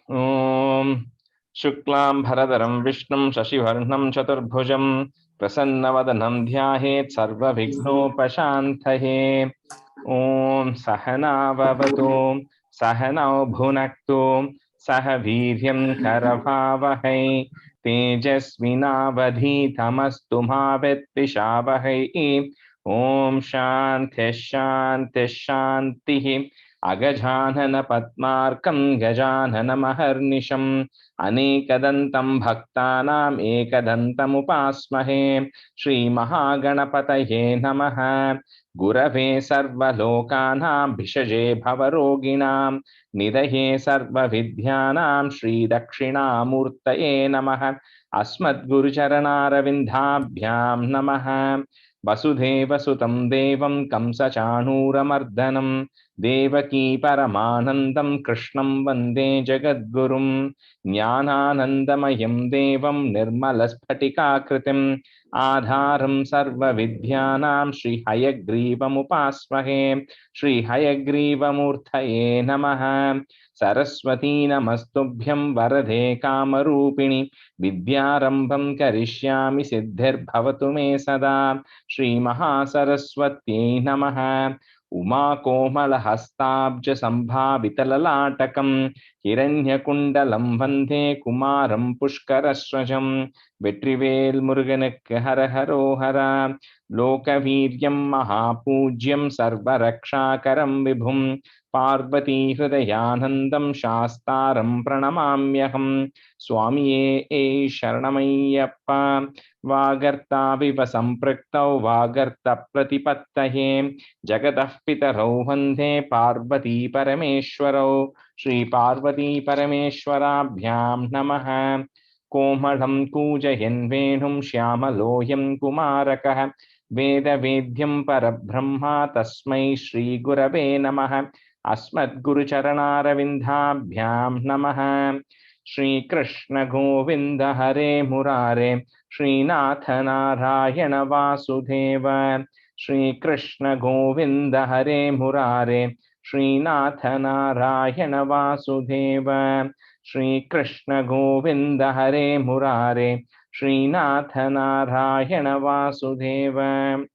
Om Shuklam Bharadaram Vishnum Shashivarnam Chaturbhujam Prasannavadanam Dhyahet Sarva Vigno Pashantahe. Om Sahana Vavatu Sahanao Bhunaktu Sahaviryam Karavavahai Tejasvinavadhitamastu Bhavetvishavahai. Om Shanti Shanti Shanti. Agajhanana Padmarkam Gajanana Maharnisham Anekadantam Bhaktanam Ekadantam Upasmahe Shri Mahaganapataye Namaha Gurave Sarvalokanam Bhishaje Bhavaroginam Nidaye Sarva Vidhyanam Shri Dakshinamurtaye Namaha Asmad Gurucharanaravindaabhyam Namaha Vasudeva Sutam Devam Kamsa Chanuramardanam Devaki Paramanandam Krishnam Vande Jagadgurum Jnanaanandamayam Devam Nirmalaspatikakritim Adharam Sarva Vidhyanam Shri Hayagrivam Upasmahe Shri Hayagrivam Namaha Saraswati Namastubhyam Varade Kamarupini Vidyarambham Karishyami Siddhir Bhavatu Me Sada Shri Mahasaraswati Namaha Uma Komala Hastabja Sambhavitalatakam Hiranyakundalam Vande Kumaram Pushkarasrajam Vetrivel Muruganakka Hara Haro Hara Lokaviryam Mahapujyam Sarvarakshakaram Vibhum Parvati Hridayanandam Shastaram Pranamamyaham Swamiye Sharanamayappa Vagarta Viva Sampraktau Vagarta Pratipattahe Jagatah Pitarau Vande Parvati Parameshwarau Shri Parvati Parameshwarabhyam Namaha Komalam Kujayan Venum Shyamaloyam Kumarakah Veda Vedyam Parabrahma Tasmai Shri Gurave Namaha Asmat Guru Charanaravindaabhyam Namaha Shri Krishna Govinda Hare Murare Shri Natha Narayana Vasudeva Shri Krishna Govinda Hare Murare Shri Natha Narayana Vasudeva Shri Krishna Govinda Hare Murare Shri Natha Narayana Vasudeva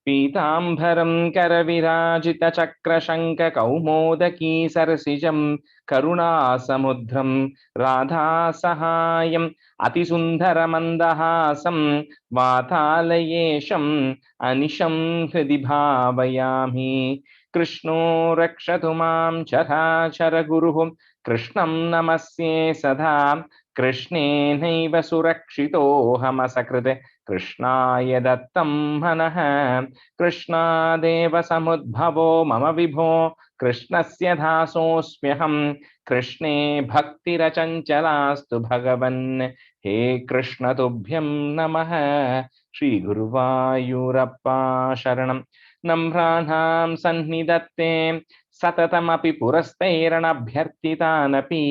Pitambaram Karavirajita Chakra Shanka Kaumodaki Sarasijam Karuna Samudram Radha Sahayam Atisundara Mandahasam Vatalayesham Anisham Hridibhavayami Krishno Rakshatumam Chara Chara Guruhum Krishnam Namasye Sadha Krishne Naiva Surakshito Hamasakrite Krishnaya Dattam Manaha Krishna Deva Samudbhavo Mama Vibho Krishnasya Dhasosmyaham Krishne Bhakti Rachancalastu Bhagavan He Krishna Tubhyam Namaha Shri Guruvayurappa Sharanam Namranam Sannidhatte Satatamapi Purastairanabhyartitanapi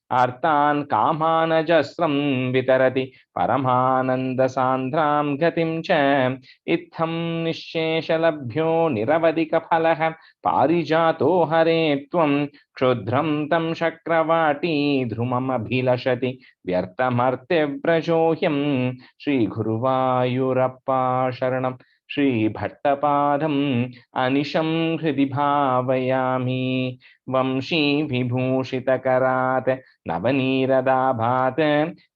Artan Kamanajasram Vitarati Paramananda Sandram Gatim Cha Itham Nisheshalabhyo Niravadika Phalaha Parijato Hare Tvam Kshudram Tam Shakravati Dhrumam Abhilashati Vyartamarte Brajohyam Shri Guruvayurappa Sharanam Shri Bhattapadam Anisham Hridi Bhavayami Vamshi Vibhushitakarat Navaniradaabhat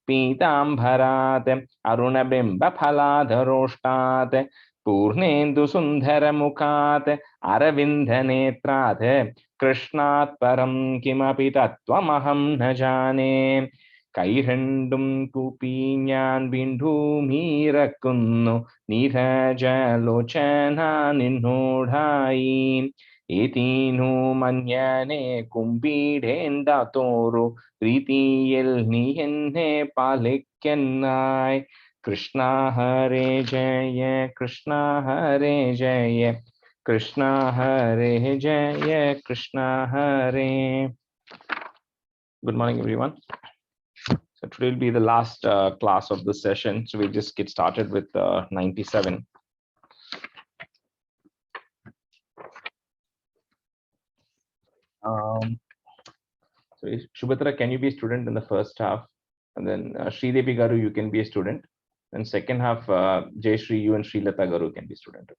Pitambarat Arunabimba Phaladharoshtat Purnendu Sundharamukhat Aravindhanetrat Krishnat Param Kimapi Tattvamaham Najane Kairandum Kupinyan Bindu Mirakunnu Nirajalochana Ninodhai Etinu Manyane Kumpidenda Toru Pritiyel Nihenne Palikyanai Krishna Hare Jaya Krishna Hare Jaya Krishna Hare Jaya Krishna Hare. Good morning, everyone. So today will be the last class of this session. So we'll just get started with 97. So Shubhatra, can you be a student in the first half? And then Sridevi Garu, you can be a student. And second half, Jayashri, you and Srilata Garu can be student.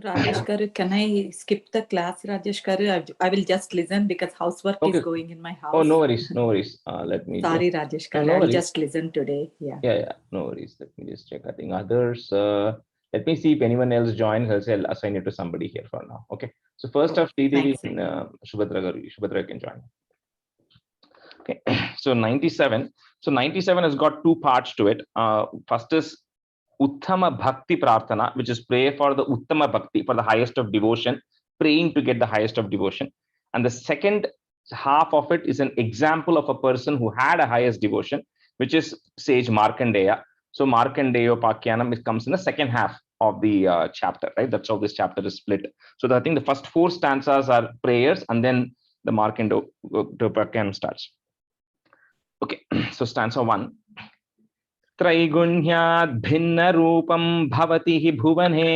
Rajesh Garu, can I skip the class, Rajesh Garu? I will just listen because housework is going in my house. Oh, no worries, no worries. Let me. Sorry, Rajesh Garu. I will just listen today. Yeah, no worries. Let me just check. I think others. Let me see if anyone else joins. I'll assign it to somebody here for now. Okay. So first off, Sridevi and Shubhadra Garu. Shubhadra can join. Okay. So 97. So 97 has got two parts to it. First is Uttama Bhakti Prarthana, which is prayer for the Uttama Bhakti, for the highest of devotion, praying to get the highest of devotion. And the second half of it is an example of a person who had a highest devotion, which is sage Markandeya. So Markandeya Pakyanam comes in the second half of the chapter, right? That's how this chapter is split. So I think the first four stanzas are prayers, and then the Markandeya Pakyanam starts. Okay, so stanza 1. त्रैगुण्याद् भिन्न रूपं भवति हि भुवने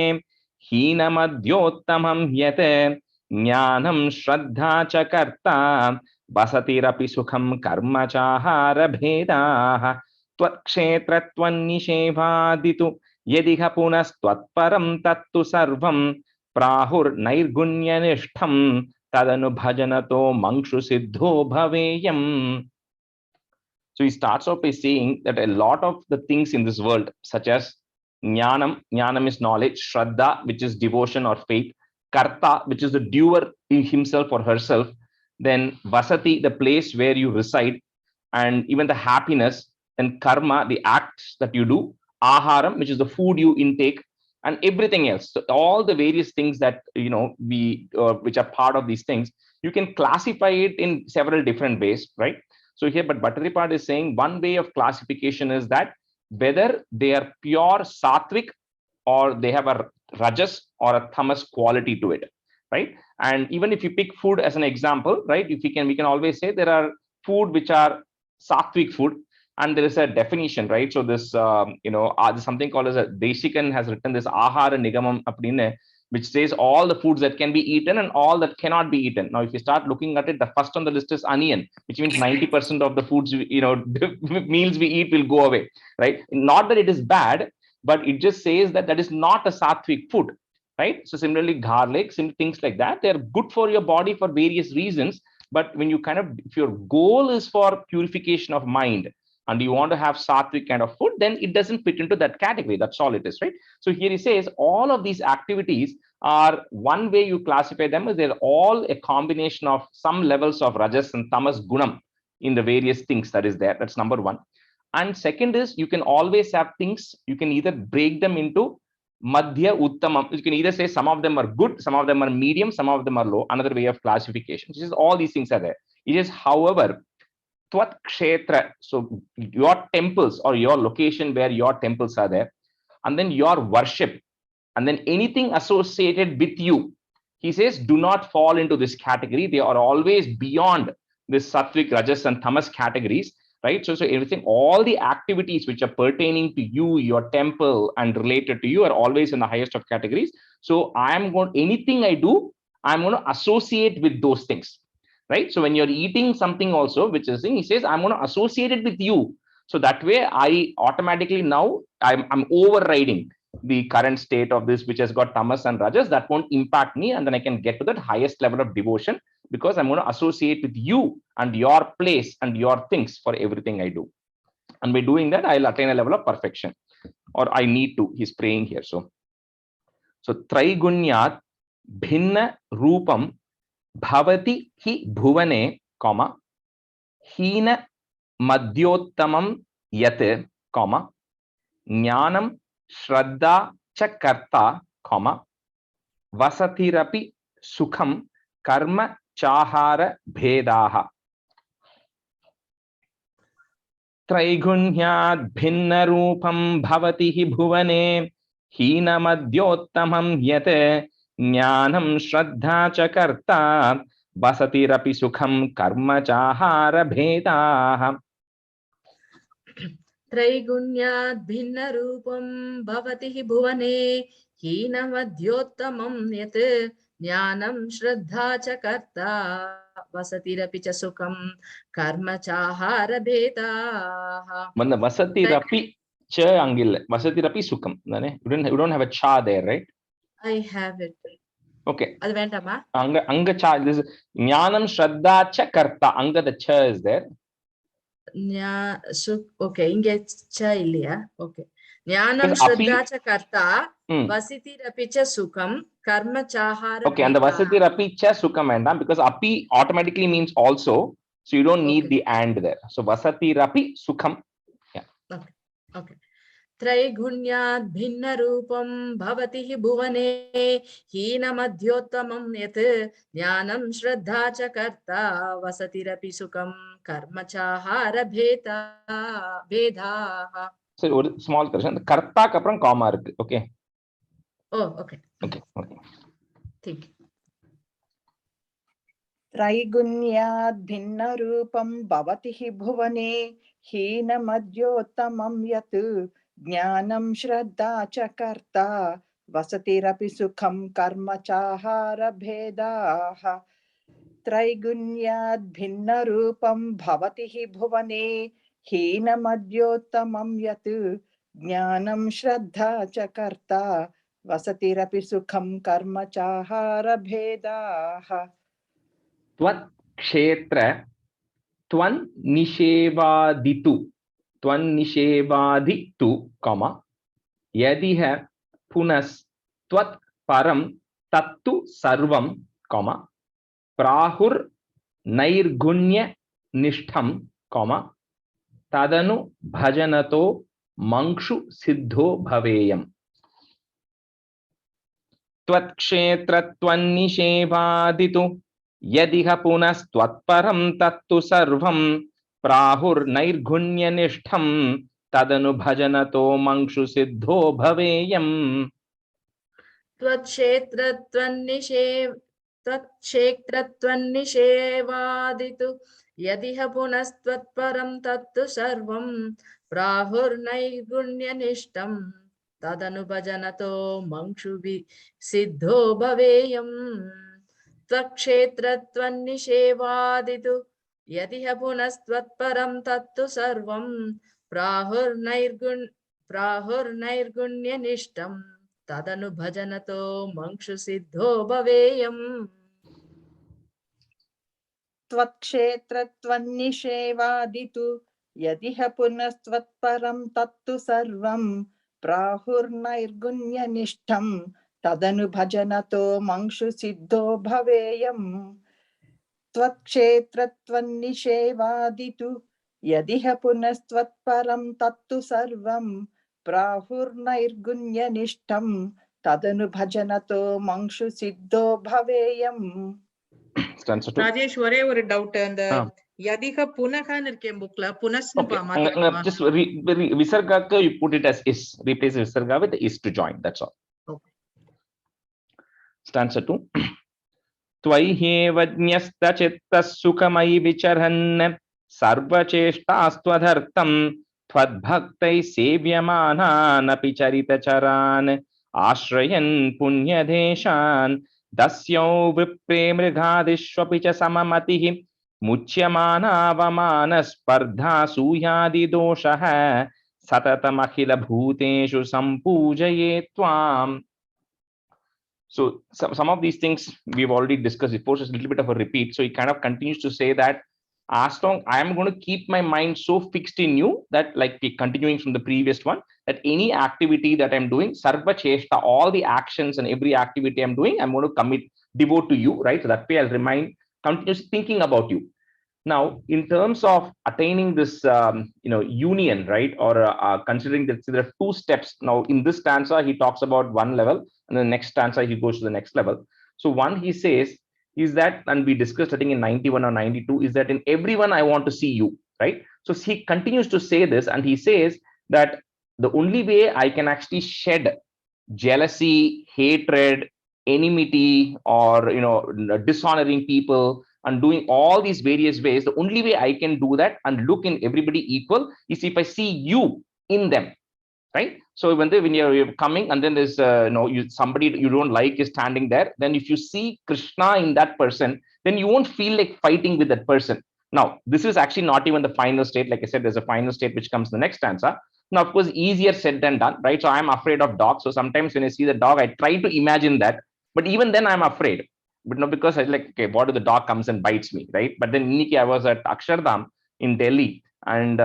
हीनमद्योत्तमं यत् ज्ञानं श्रद्धा च कर्ता वसतिरपि सुखं कर्म चाहार भेदाः त्वत्क्षेत्रत्वन्निषेवादितु यदिह पुनस्त्वत्परं तत्तु सर्वं प्राहुर्नैर्गुण्यनिष्ठं तदनुभजनतो मंक्षु सिद्धो भवेयम्. So he starts off by saying that a lot of the things in this world, such as jnanam, jnanam is knowledge, shraddha, which is devotion or faith, karta, which is the doer himself or herself, then vasati, the place where you reside, and even the happiness, and karma, the acts that you do, aharam, which is the food you intake, and everything else. So all the various things that which are part of these things, you can classify it in several different ways, right? So here, but Bhattaripad is saying one way of classification is that whether they are pure sattvic or they have a rajas or a tamas quality to it, right? And even if you pick food as an example, right? If we can always say there are food which are sattvic food, and there is a definition, right? So this, something called as a Deshikan has written this Ahara Nigamam apdine, which says all the foods that can be eaten and all that cannot be eaten. Now, if you start looking at it, the first on the list is onion, which means 90% of the foods, meals we eat will go away, right? Not that it is bad, but it just says that that is not a sattvic food, right? So similarly, garlic, things like that, they're good for your body for various reasons. But when you if your goal is for purification of mind, and you want to have sattvic kind of food, then it doesn't fit into that category. That's all it is, right? So here he says all of these activities are, one way you classify them is they're all a combination of some levels of rajas and tamas gunam in the various things that is there. That's number one. And second is, you can always have things, you can either break them into madhya, uttamam. You can either say some of them are good, some of them are medium, some of them are low. Another way of classification, which is all these things are there. It is, however, Twat Kshetra, so your temples or your location where your temples are there, and then your worship, and then anything associated with you. He says, do not fall into this category. They are always beyond this sattvic, rajas, and tamas categories, right? So everything, all the activities which are pertaining to you, your temple, and related to you are always in the highest of categories. So anything I do, I'm going to associate with those things. Right? So when you're eating something also, which is he says, I'm going to associate it with you. So that way I automatically now I'm overriding the current state of this, which has got tamas and rajas. That won't impact me. And then I can get to that highest level of devotion because I'm going to associate with you and your place and your things for everything I do. And by doing that, I'll attain a level of perfection, or I need to. He's praying here. So Traigunyat Bhinna Rupam Bhavati hi bhuvane, comma, hina madhyottamam yate, comma, jnanam shraddha cha karta, comma, vasatirapi sukham karma chahara bhedaha. Traigunyad bhinna rupam bhavati hi bhuvane, hina madhyottamam yate, Jnanam Shraddha cha karta vasatirapi sukham karma chahara bhedaha. Traigunyad bhinna rupam bhavati hi bhuvane hina madhyottamam yat Jnanam Shraddha cha karta Vasatirapi cha sukham Karma chahara bhedaha. Manna vasatirapi cha angilla. Vasatirapi sukam. You don't have a cha there, right? I have it. Okay. Adu vendama? Anga cha. This is Jnanam Shraddha cha karta. Anga the cha is there. Okay, inge cha illiya. Okay. Jnanam Because api. Shraddha cha karta Vasitirapi cha sukham Karma chahara Okay, and the bhedaha. vasatirapi cha sukam endam because api automatically means also. So you don't need the and there. So vasatirapi sukham. Yeah. Okay. Okay. त्रैगुण्याद् भिन्नरूपं भवति हि भुवने हीनमध्योत्तमं यत् ज्ञानं श्रद्धा च कर्ता वसतिरपि सुखं कर्म चाहारभेदाः. So one small correction. Karta ku appuram comma irukku. Okay. Oh, okay. Okay. Okay. Thank you. त्रैगुण्याद् भिन्नरूपं भवति हि भुवने हीनमध्योत्तमं यत् ज्ञानं श्रद्धा च कर्ता वसतिरपि सुखं कर्म चाहारभेदाः. त्रैगुण्याद् भिन्नरूपं भवति हि भुवने हीनमध्योत्तमं यत् ज्ञानं श्रद्धा च कर्ता वसतिरपि सुखं कर्म चाहारभेदाः. Tvat kshetra tvan nishevaditu comma yadiha punas tvat param tattu sarvam comma prahur nairgunya nishtham comma tadanu bhajanato mankshu siddho bhaveyam. Tvat kshetra tvan nishevaditu यदिह पुनस्त्वत्परं तत्तु सर्वं प्राहुर्नैर्गुण्यनिष्ठं तदनुभजनतो मंक्षु सिद्धो भवेयम्. त्वत्क्षेत्रत्वन्निषेवादितु यदिह पुनस्त्वत्परं तत्तु सर्वं प्राहुर्नैर्गुण्यनिष्ठं तदनुभजनतो मंक्षु सिद्धो भवेयम्. त्वत्क्षेत्रत्वन्निषेवादितु यदिह पुनस्त्वत्परं तत्तु सर्वं प्राहुर्नैर्गुण्यनिष्ठं तदनुभजनतो मंक्षु सिद्धो भवेयम्. त्वत्क्षेत्रत्वन्निषेवादितु यदिह पुनस्त्वत्परं तत्तु सर्वं प्राहुर्नैर्गुण्यनिष्ठं तदनुभजनतो मंक्षु सिद्धो भवेयम्. त्वत्क्षेत्रत्वन्निषेवादितु यदिह पुनस्त्वत्परं तत्तु सर्वं प्राहुर्नैर्गुण्यनिष्ठं तदनुभजनतो मंक्षु सिद्धो भवेयम्. ராஜேஷ் ஒரே ஒரு டவுட் அந்த யதிக புனகன்னு இருக்கேன் புக்ல புனஸ்னு just visarga you put it as is, replace visarga with is to join, that's all. Okay. Stanza 2. त्वय्येवज्ञस्त चित्तः सुखमयि विचरन् सर्वचेष्टास्त्वधर्तं त्वद्भक्तैः सेव्यमानानपि चरितचरान् आश्रयन् पुण्यदेशान् दस्यौ विप्रे मृगादिष्वपि च सममतिः मुच्यमानावमानस्पर्धा सूयादिदोषः सततमखिलभूतेषु सम्पूजये त्वाम्. So some of these things we've already discussed before, so it's a little bit of a repeat. So he kind of continues to say that as long I am going to keep my mind so fixed in you that, like continuing from the previous one, that any activity that I'm doing, sarva cheshta, all the actions and every activity I'm doing, I'm going to devote to you, right? So that way I'll remain continuously thinking about you. Now, in terms of attaining this, union, right, or considering that there are two steps. Now, in this stanza, he talks about one level, and the next stanza, he goes to the next level. So one he says is that, and we discussed, I think in 91 or 92, is that in everyone, I want to see you, right? So he continues to say this, and he says that the only way I can actually shed jealousy, hatred, enmity, or, dishonoring people, and doing all these various ways, the only way I can do that and look in everybody equal is if I see you in them. right? So when you're coming and then there's somebody you don't like is standing there, then if you see Krishna in that person, then you won't feel like fighting with that person. Now, this is actually not even the final state. Like I said, there's a final state which comes in the next stanza. Now, of course, easier said than done, right? So I'm afraid of dogs. So sometimes when I see the dog, I try to imagine that, but even then I'm afraid. But no, because I like, okay, what if the dog comes and bites me, right? But then Niki, I was at Akshardham in Delhi, and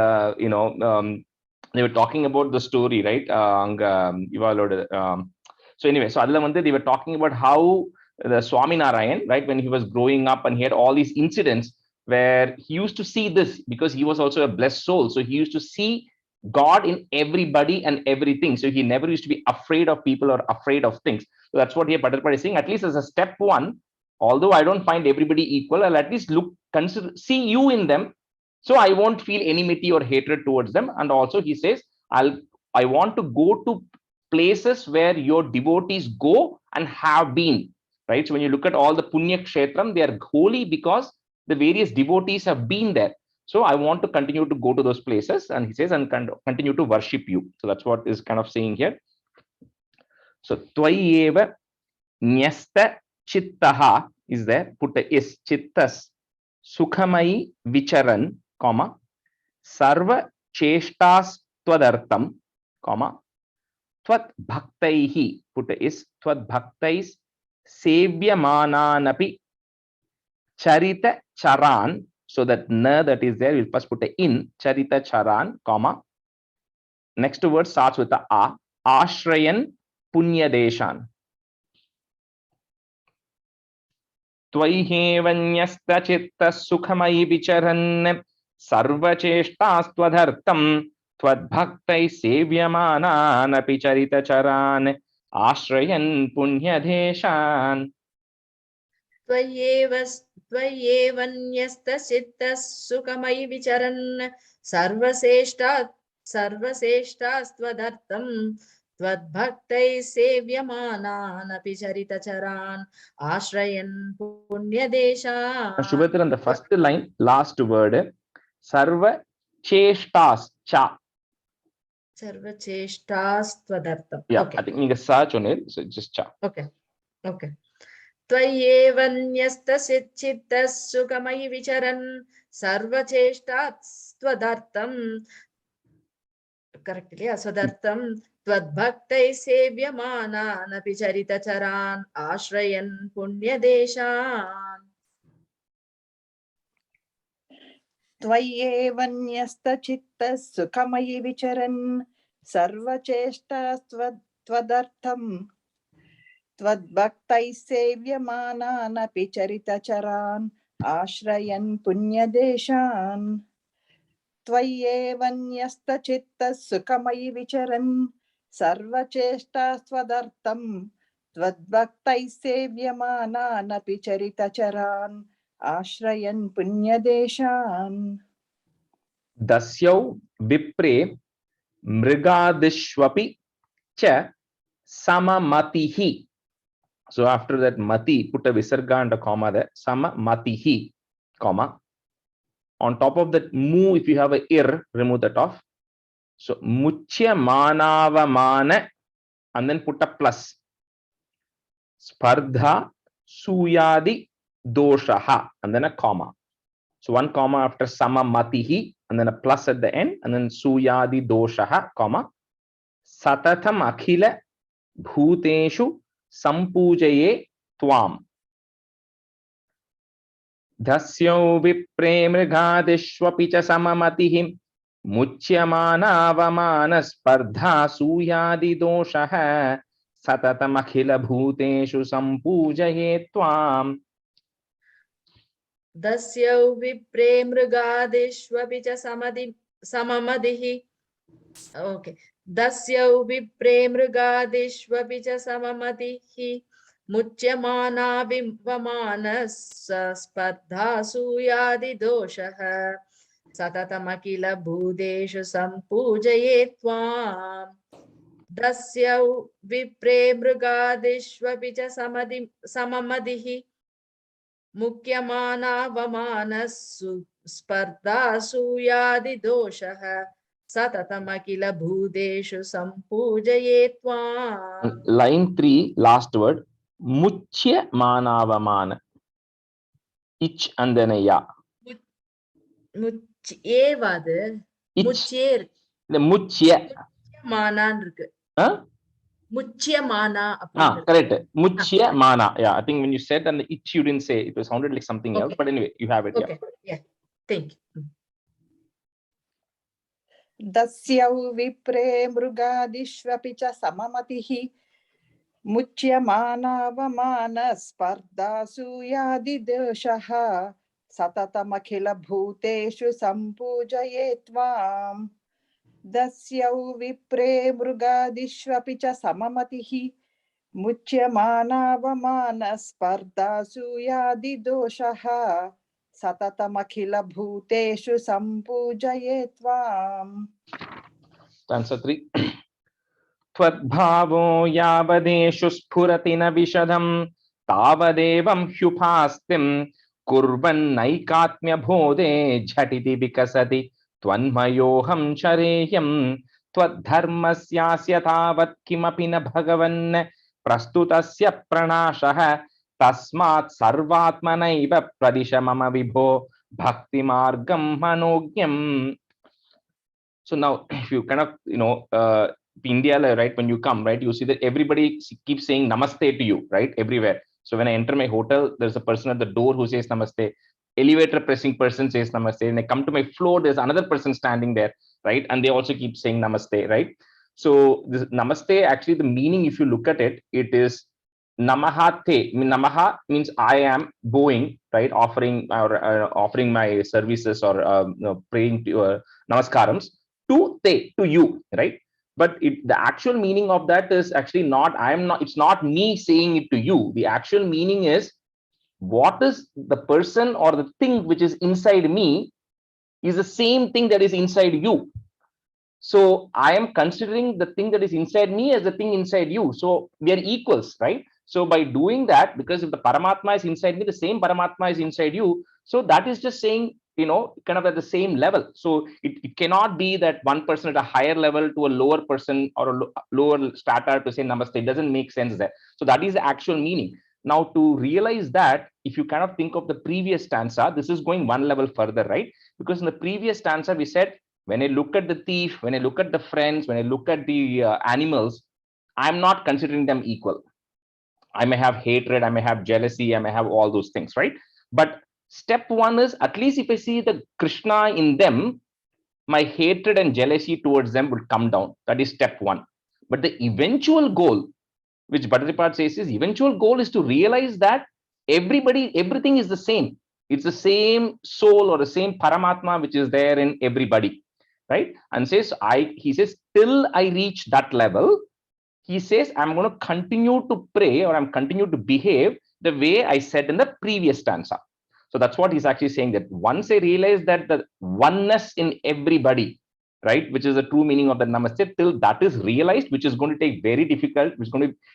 they were talking about the story, right? So anyway, so they were talking about how the Swami Narayan, right, when he was growing up and he had all these incidents where he used to see this, because he was also a blessed soul. So he used to see God in everybody and everything. So he never used to be afraid of people or afraid of things. So that's what here Padarpad is saying. At least as a step one, although I don't find everybody equal, I'll at least see you in them. So I won't feel enmity or hatred towards them. And also he says, I want to go to places where your devotees go and have been, right? So when you look at all the Punya Kshetram, they are holy because the various devotees have been there. So I want to continue to go to those places. And he says, and continue to worship you. So that's what is kind of saying here. So Tvayeva Nyasta Chittaha is there. Put a is Chittas Sukhamai Vicharan, comma, Sarva Cheshtas Tvadartam, comma, Tvat Bhaktaihi, put a is Tvat Bhaktais Sevyamanaanapi Charita Charan. So that na that is there, we'll first put a in Charita Charan, comma. Next word starts with a a. Ashrayan Punya Deshan. Tvayhevanyasta chitta sukhamai vicharan sarvacheshtastvadhartam tvadbhaktai sevyamanaanapi charita charan ashrayan punya deshan. Tvayevanyasta sukhamai vicharan sarvaseshtastvadhartam Tvadbhaktai sevyamanaanapi charita charan ashrayan punyadeshan. Shubhadran, the first line, last word, sarva cheshtas, cha. Sarva cheshtas tvadartam. Yeah, Okay. I think you can search on it, so just cha. Okay. Okay. Tvayevanyastasitchittas sukhamai vicharan sarva cheshtas tvadartam. Correctly, yeah. Swadartam Twadbhaktai sevyamanaanapi charita charan ashrayan punyadeshan. त्वय्येवन्यस्तचित्तः सुखमयि विचरन् सर्वचेष्टास्त्वदर्थम् त्वद्भक्तैः सेव्यमानानपि चरितचरान् आश्रयन् पुण्यदेशान्. त्वय्येवन्यस्तचित्तः सुखमयि विचरन् सर्वचेष्टास्त्वदर्थम् त्वद्भक्तैः सेव्यमानानपि चरितचरान् आश्रयन् पुण्यदेशान्. Dasyau vipre mrigadishwapi cha samamatihi. So after that mati, put a visarga and a comma there. Samamatihi, comma. On top of that mu, if you have a ir, remove that off. So muchya manavamana, and then put a plus. Spardha suyadi doshaha, and then a comma. So one comma after samamatihi, and then a plus at the end, and then suyadi doshaha, comma. Satatam akhila bhuteshu sampujaye tvam. Dhasyau vipre mrigadishwapi cha samamatihim muchyamana spardha suyadi doshaha satatam akhila bhuteshu sampujaye tvam. Dasyau vipre mrigadishwapi cha samamadihi. Okay. Dasyau vipre mrigadishwapi cha samamadihi muchyamana vimvamanas spardha suyadi doshaha satatamakila bhudeshu sampujaye tvam. Dasyau vipre mrigadishwapi cha samamadihi mukyamana vamanas spardha suyadi doshaha Satatamakila bhudeshu sampujayet tvam. Line 3, last word. Muchya manavamana. Ich and then a ya. Muchyevad. Ich. Muchyer. The muchya. Manan irukku. Huh? Muchya mana. Correct. Muchya mana. Yeah, I think when you said and the ich you didn't say, it sounded like something else. But anyway, you have it. Okay. Yeah. Thank you. Dasyau vipre mrugadishvapi cha samamatihi muchyamana vamana spardhasu yadi doshaha satatamakila bhuteshu sampujayetvam. Dasyau vipre mrugadishvapi cha samamatihi muchyamana vamana spardhasu yadi doshaha satatamakila bhuteshu sampujayetvam. Answer 3. Tvadbhavo yavadeshu spuratina vishadam tavadevam hyupastim kurvan naikatmya bhode jhatiti vikasati tvanmayoham chareyam tvadharmasyasya tavat kimapi na bhagavan prastutasya pranashah tasmat sarvatmanaiva pradishamama vibho bhakti margam manogyam. So now, if you kind of, India, right, when you come, right, you see that everybody keeps saying namaste to you, right, everywhere. So when I enter my hotel, there's a person at the door who says namaste. Elevator pressing person says namaste. And I come to my floor, there's another person standing there, right, and they also keep saying namaste, right. So this namaste, actually, the meaning, if you look at it, it is namaha te. Namaha means I am bowing, right, offering offering my services or praying to namaskarams to te, to you, right. But the actual meaning of that is actually not, it's not me saying it to you. The actual meaning is, what is the person or the thing which is inside me is the same thing that is inside you. So I am considering the thing that is inside me as the thing inside you. So we are equals, right? So by doing that, because if the Paramatma is inside me, the same Paramatma is inside you. So that is just saying, kind of at the same level. So it cannot be that one person at a higher level to a lower person or a lower strata to say namaste. It doesn't make sense there. So that is the actual meaning. Now, to realize that, if you kind of think of the previous stanza, this is going one level further, right? Because in the previous stanza, we said, when I look at the thief, when I look at the friends, when I look at the animals, I'm not considering them equal. I may have hatred, I may have jealousy, I may have all those things, right? But step one is, at least if I see the Krishna in them, my hatred and jealousy towards them will come down. That is step one. But the eventual goal, which Bhattacharya says, is eventual goal is to realize that everything is the same. It's the same soul or the same Paramatma which is there in everybody, right? And he says, till I reach that level, he says, I'm going to continue to pray, or I'm continue to behave the way I said in the previous stanza. So that's what he's actually saying, that once I realize that the oneness in everybody, right, which is the true meaning of the namaste, till that is realized, which is going to take very difficult,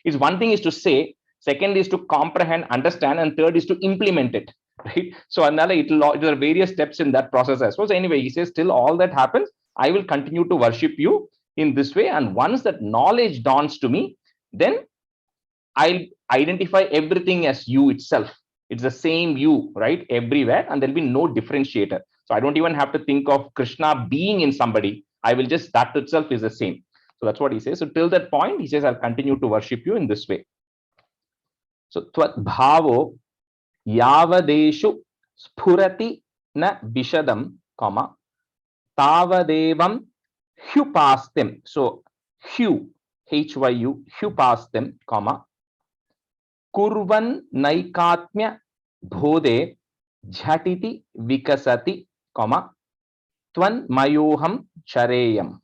is one thing is to say, second is to comprehend, understand, and third is to implement it, right? So there are various steps in that process as well. So anyway, he says, till all that happens, I will continue to worship you in this way. And once that knowledge dawns to me, then I'll identify everything as you itself. It's the same you, right, everywhere, and there'll be no differentiator. So I don't even have to think of Krishna being in somebody. I will just, that itself is the same. So that's what he says. So till that point, he says, I'll continue to worship you in this way. So tvat bhavo yavadeshu spurati na vishadam, comma, tavadevam hyupastim. So hyu, H-Y-U, hyupastim, comma, kurvan naikatmya bhode jhatiti vikasati, comma, tvan mayoham chareyam.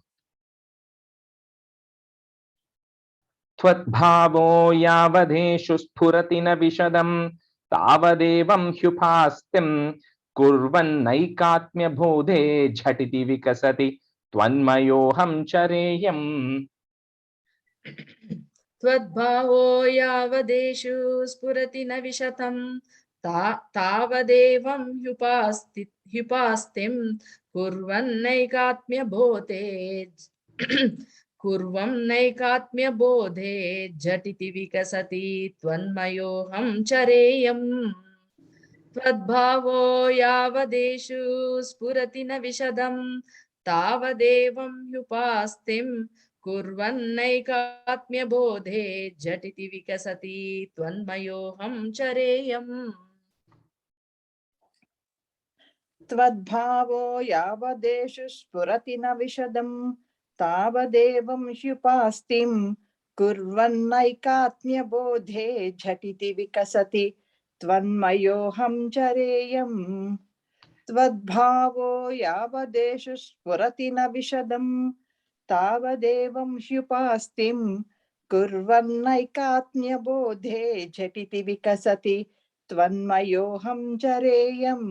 Tvat-bhavo yavadeshu spurati na vishadam tavadevam hyupastim kurvan naikatmya bhode jhatiti vikasati tvanmayoham chareyam. Tvadbhavo yavadeshu spurati na vishatam तावदेवं ह्युपास्तिं कुर्वन्नैकात्म्यबोधे कुर्वन्नैकात्म्यबोधे झटिति विकसति त्वन्मयोऽहं चरेयम् त्वद्भावो यावदेषु स्फुरति न विशदं तावदेवं ह्युपास्तिं कुर्वन्नैकात्म्यबोधे झटिति विकसति त्वन्मयोऽहं चरेयम् त्वद्भावो यावदेषु स्फुरति न विशदं तावदेवं ह्युपास्तिं कुर्वन्नैकात्म्यबोधे झटिति विकसति त्वन्मयोऽहं चरेयम् त्वद्भावो यावदेषु स्फुरति न विशदं तावदेवं ह्युपास्तिं कुर्वन्नैकात्म्यबोधे झटिति विकसति त्वन्मयोऽहं चरेयम्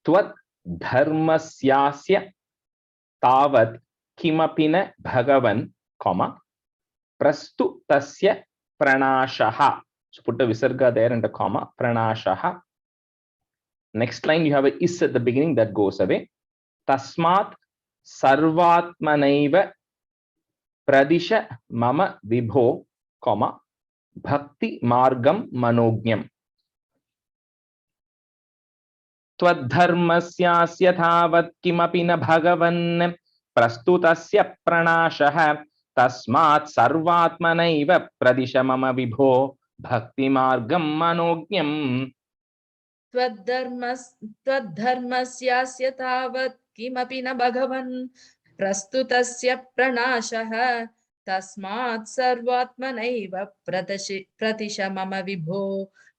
त्वत् धर्मस्यास्य तावत् किमपि न भगवन्, प्रस्तुतस्य pranaṣah. So put a visarga there and a comma, pranaṣah. Next line you have a is at the beginning that goes away. Tasmat sarvatmanaiva pradisha mama vibho, bhakti margam manognyam. त्वद्धर्मस्यास्य तावत् किमपि न भगवन् प्रस्तुतस्य प्रणाशः तस्मात् सर्वात्मनैव प्रदिश मम विभो भक्तिमार्गं मनोज्ञम् त्वद्धर्मस्यास्य तावत् किमपि न भगवन् प्रस्तुतस्य प्रणाशः तस्मात् सर्वात्मनैव प्रतिश मम विभो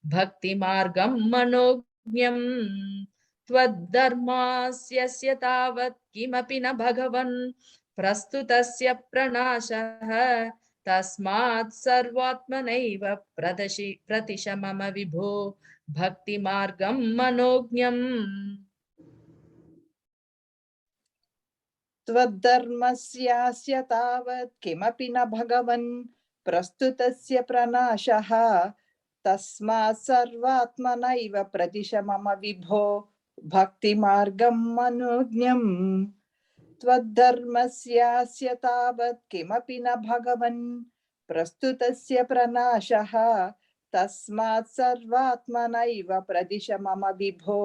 भक्तिमार्गं मनोज्ञम् त्वद्धर्मस्यस्य तावत् किमपि न भगवन् प्रस्तुतस्य प्रणाशः तस्मात् सर्वात्मनैव प्रतिश मम विभो भक्तिमार्गं मनोज्ञम् त्वद्धर्मस्यास्य तावत् किमपि न भगवन् प्रस्तुतस्य प्रणाशः तस्मात् सर्वात्मनैव प्रतिश मम विभो भक्तिमार्गं मनोज्ञम् त्वद्धर्मस्यास्य तावत् किमपि न भगवन् प्रस्तुतस्य प्रणाशः तस्मात् सर्वात्मनैव प्रतिश मम विभो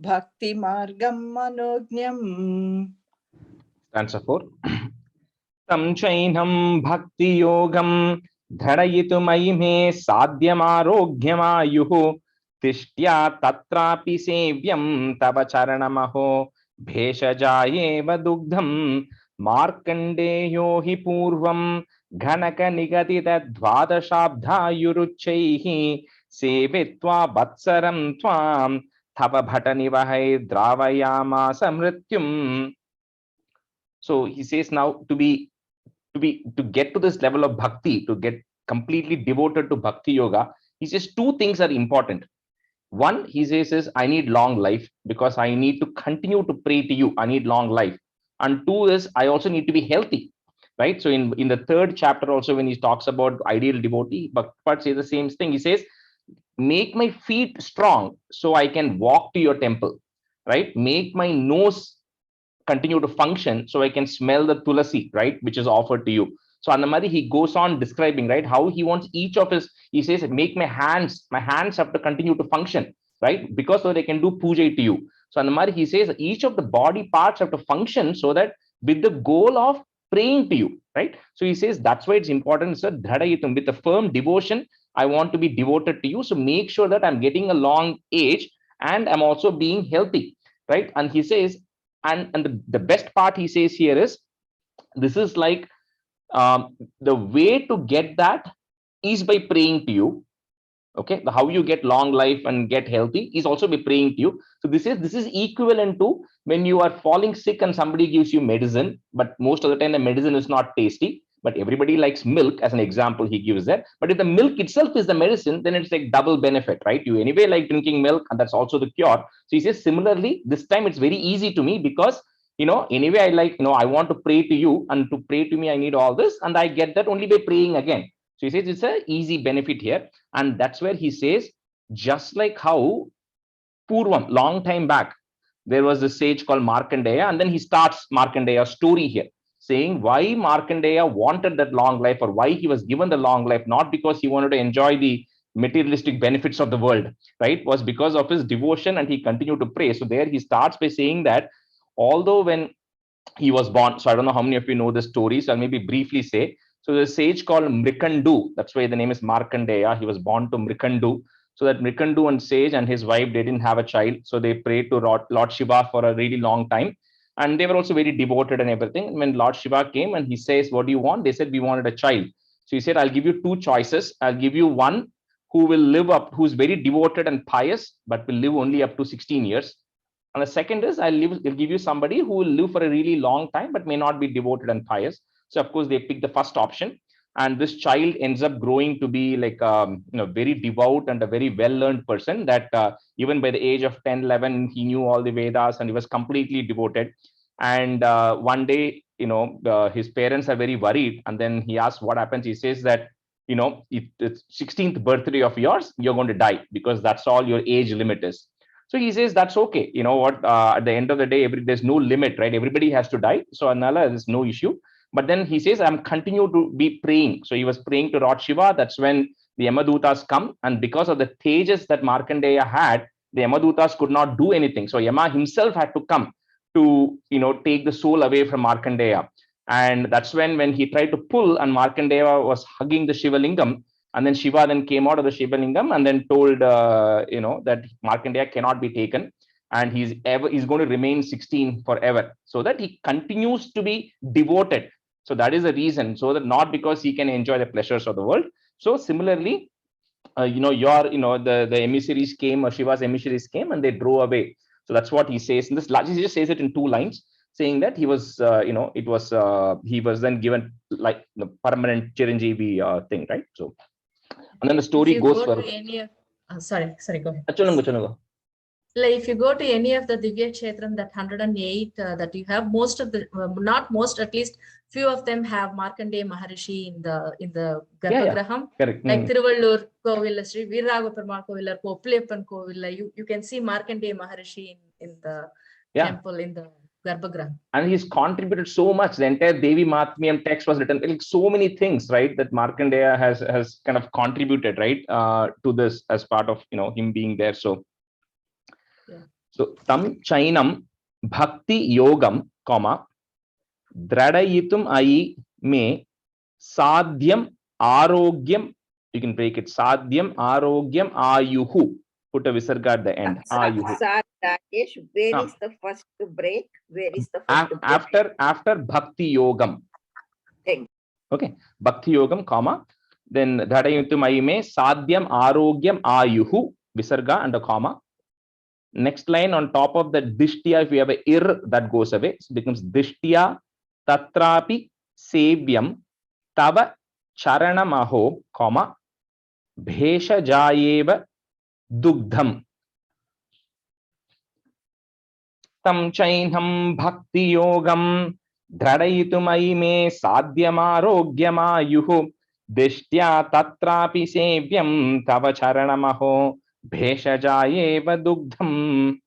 भक्तिमार्गं मनोज्ञम् Stanza 4. Tam chainam bhakti yogam dharayitumai me sadhyamarogyamaayuhu tishtya tatrapi sevyam tava charanamaho bheshajayeva dugdham markandeyo hi purvam ghanaka nigatita dvadashabdhayuruchaihi sevitva vatsaram tvam tava bhatanivahai dravayamasa mrityum. So he says now to get to this level of bhakti, to get completely devoted to bhakti yoga, he says two things are important. One, he says is I need long life because I need to continue to pray to you. I need long life. And two is I also need to be healthy, right? So in the third chapter also when he talks about ideal devotee, Bhakti says the same thing. He says, make my feet strong so I can walk to your temple, right? Make my nose continue to function so I can smell the tulasi, right, which is offered to you. So Anamadi, he goes on describing, right, how he wants each of his, he says, make my hands have to continue to function, right, because so they can do puja to you. So Anamadi, he says each of the body parts have to function so that with the goal of praying to you, right? So he says that's why it's important, sir, dhadayitum, with a firm devotion, I want to be devoted to you. So make sure that I'm getting a long age and I'm also being healthy, right? And he says, and the best part he says here is, this is like the way to get that is by praying to you. Okay, how you get long life and get healthy is also by praying to you. So this is equivalent to when you are falling sick and somebody gives you medicine, but most of the time the medicine is not tasty. But everybody likes milk as an example he gives there. But if the milk itself is the medicine, then it's like double benefit, right? You anyway like drinking milk and that's also the cure. So he says similarly, this time it's very easy to me because, anyway, I like, I want to pray to you, and to pray to me, I need all this, and I get that only by praying again. So he says it's an easy benefit here. And that's where he says, just like how Purvam, long time back, there was a sage called Markandeya, and then he starts Markandeya's story here, saying why Markandeya wanted that long life, or why he was given the long life, not because he wanted to enjoy the materialistic benefits of the world, right? Was because of his devotion, and he continued to pray. So there he starts by saying that although when he was born, so I don't know how many of you know the story, so I'll maybe briefly say. So the sage called Mrikandu, that's why the name is Markandeya. He was born to Mrikandu. So that Mrikandu and sage and his wife, they didn't have a child. So they prayed to Lord Shiva for a really long time. And they were also very devoted and everything. When Lord Shiva came and he says, what do you want? They said, we wanted a child. So he said, I'll give you two choices. I'll give you one who will live up, who's very devoted and pious, but will live only up to 16 years. And the second is I'll give you somebody who will live for a really long time, but may not be devoted and pious. So of course they pick the first option. And this child ends up growing to be like very devout and a very well-learned person that even by the age of 10, 11, he knew all the Vedas and he was completely devoted. And one day, his parents are very worried. And then he asks what happens. He says that, it's 16th birthday of yours, you're going to die because that's all your age limit is. So he says, that's okay. You know what? At the end of the day, there's no limit, right? Everybody has to die. So Anala, there's no issue. But then he says, I'm continue to be praying. So he was praying to Lord Shiva. That's when the Yamadutas come. And because of the tejas that Markandeya had, the Yamadutas could not do anything. So Yama himself had to come to, take the soul away from Markandeya. And that's when he tried to pull and Markandeya was hugging the Shiva Lingam. And then Shiva then came out of the Shiva Lingam and then told, that Markandeya cannot be taken. And he's going to remain 16 forever, so that he continues to be devoted. So that is the reason, so that not because he can enjoy the pleasures of the world. So similarly, the emissaries came, or Shiva's emissaries came, and they drove away. So that's what he says. And this he just says it in 2 lines, saying that he was, he was then given like the permanent Chiranjeevi thing, right? So, and then the story goes for. Sorry, go ahead. Chalunga. Like if you go to any of the Divya Kshetram, that 108 that you have, most of the not most, at least few of them have Markandeya Maharishi in the Garbhagraham. Correct. Like Tiruvallur Kovil, Sri Veeraragava Perumal Kovil, Koppiliyappan Kovil, you can see Markandeya Maharishi in the temple, in the Garbhagraham. And he's contributed so much. The entire Devi Mahatmyam text was written, like so many things, right, that Markandeya has kind of contributed, right, to this as part of him being there. So tam chainam bhakti yogam, dradayitum ai me sadhyam arogyam. You can break it. Sadhyam arogyam ayuhu. Put a visarga at the end. Ayuhu. Rajesh, where is the first break? Where is the first break? After bhakti yogam. Okay. Bhakti yogam, then dradayitum ai me sadhyam arogyam ayuhu. Visarga and a comma. Next line on top of the dishtya, if you have a ir, that goes away. So it becomes dishtya tatrapi sevyam tava charanamaho, bhesha jayeva dugdham. Tam chainham bhakti yogam dradayitumai me sadhyamarogyama dishtya tatrapi sevyam tava charanamaho bheshajayeva dugdham.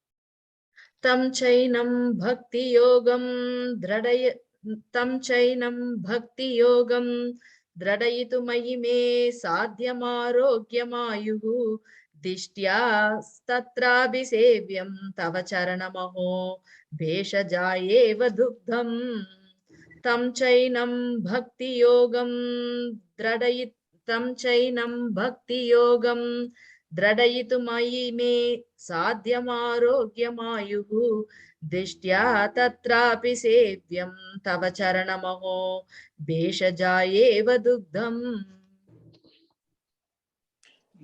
Tam chainam bhakti yogam dradayitumai me sadhyamarogyamayu dishtya tatrapi sevyam tava charanamaho bheshajayeva dugdham. Tam chainam bhakti yogam dradayitumai me sadhyamarogyamayu dishtya tatrapi sevyam tava charanamaho bheshajayeva dugdham.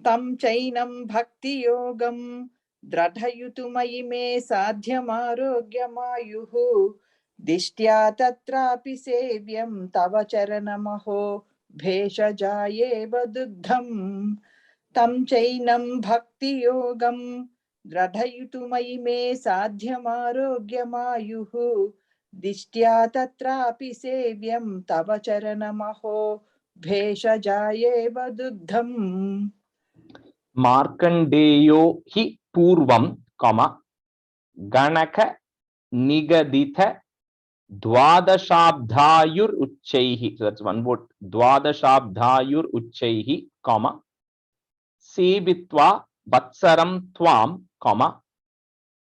Tam chainam bhakti yogam dradhayitumai me sadhyamarogyamayu dishtya tatrapi sevyam tava charanamaho bheshajayeva dugdham. Tam chainam bhakti yogam dradhayitumai me sadhyamarogyamayu dishtya tatrapi sevyam tava charanamaho bheshajayeva dugdham. Markandeyo hi purvam, comma, Ganaka nigaditha dwadashabdhayur uchchaihi. So that's one word. Dwadashabdhayur uchchaihi, comma, Sevitva vatsaram tvam, comma,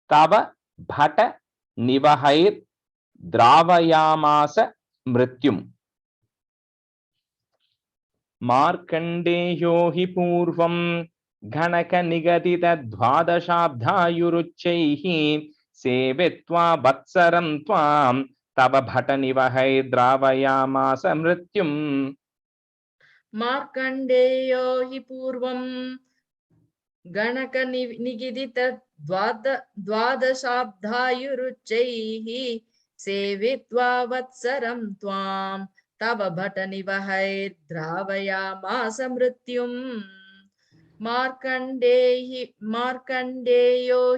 Tava bhata nivahair dravayamasa mrityum. Markandeyo hi purvam Ghanaka nigadita dvadashabdhayuruchaihi Sevitva vatsaram tvam Tava bhata nivahai dravayamasa mrityum. Markandeyo hi purvam Ganaka nigidita dvadashabdhayuruchaihi Sevitva vatsaram tvam Tava bhata nivahai dravayamasa mrityum. Markandeyo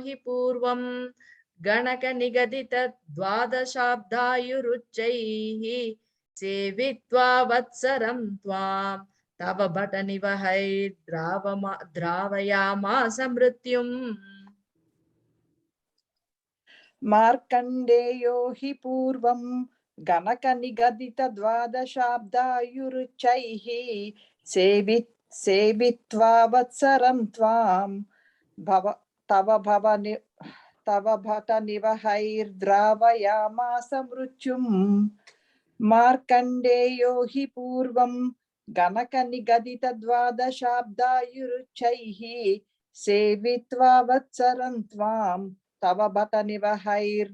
hi purvam Ganaka nigadita dvadashabdhayuruchaihi Sevitva vatsaram tvam Tava bhata nivahai dravayamasa mrityum. Markandeyo hi purvam Ganaka nigadita dvadashabdayuruchaihi Sevitva vatsaram tvam Tava bhata nivahair dravayamasa mrityum. Markandeyo hi purvam Ganaka nigadita dvadashabdayuruchaihi Sevitva vatsaram tvam Tava bhata nivahair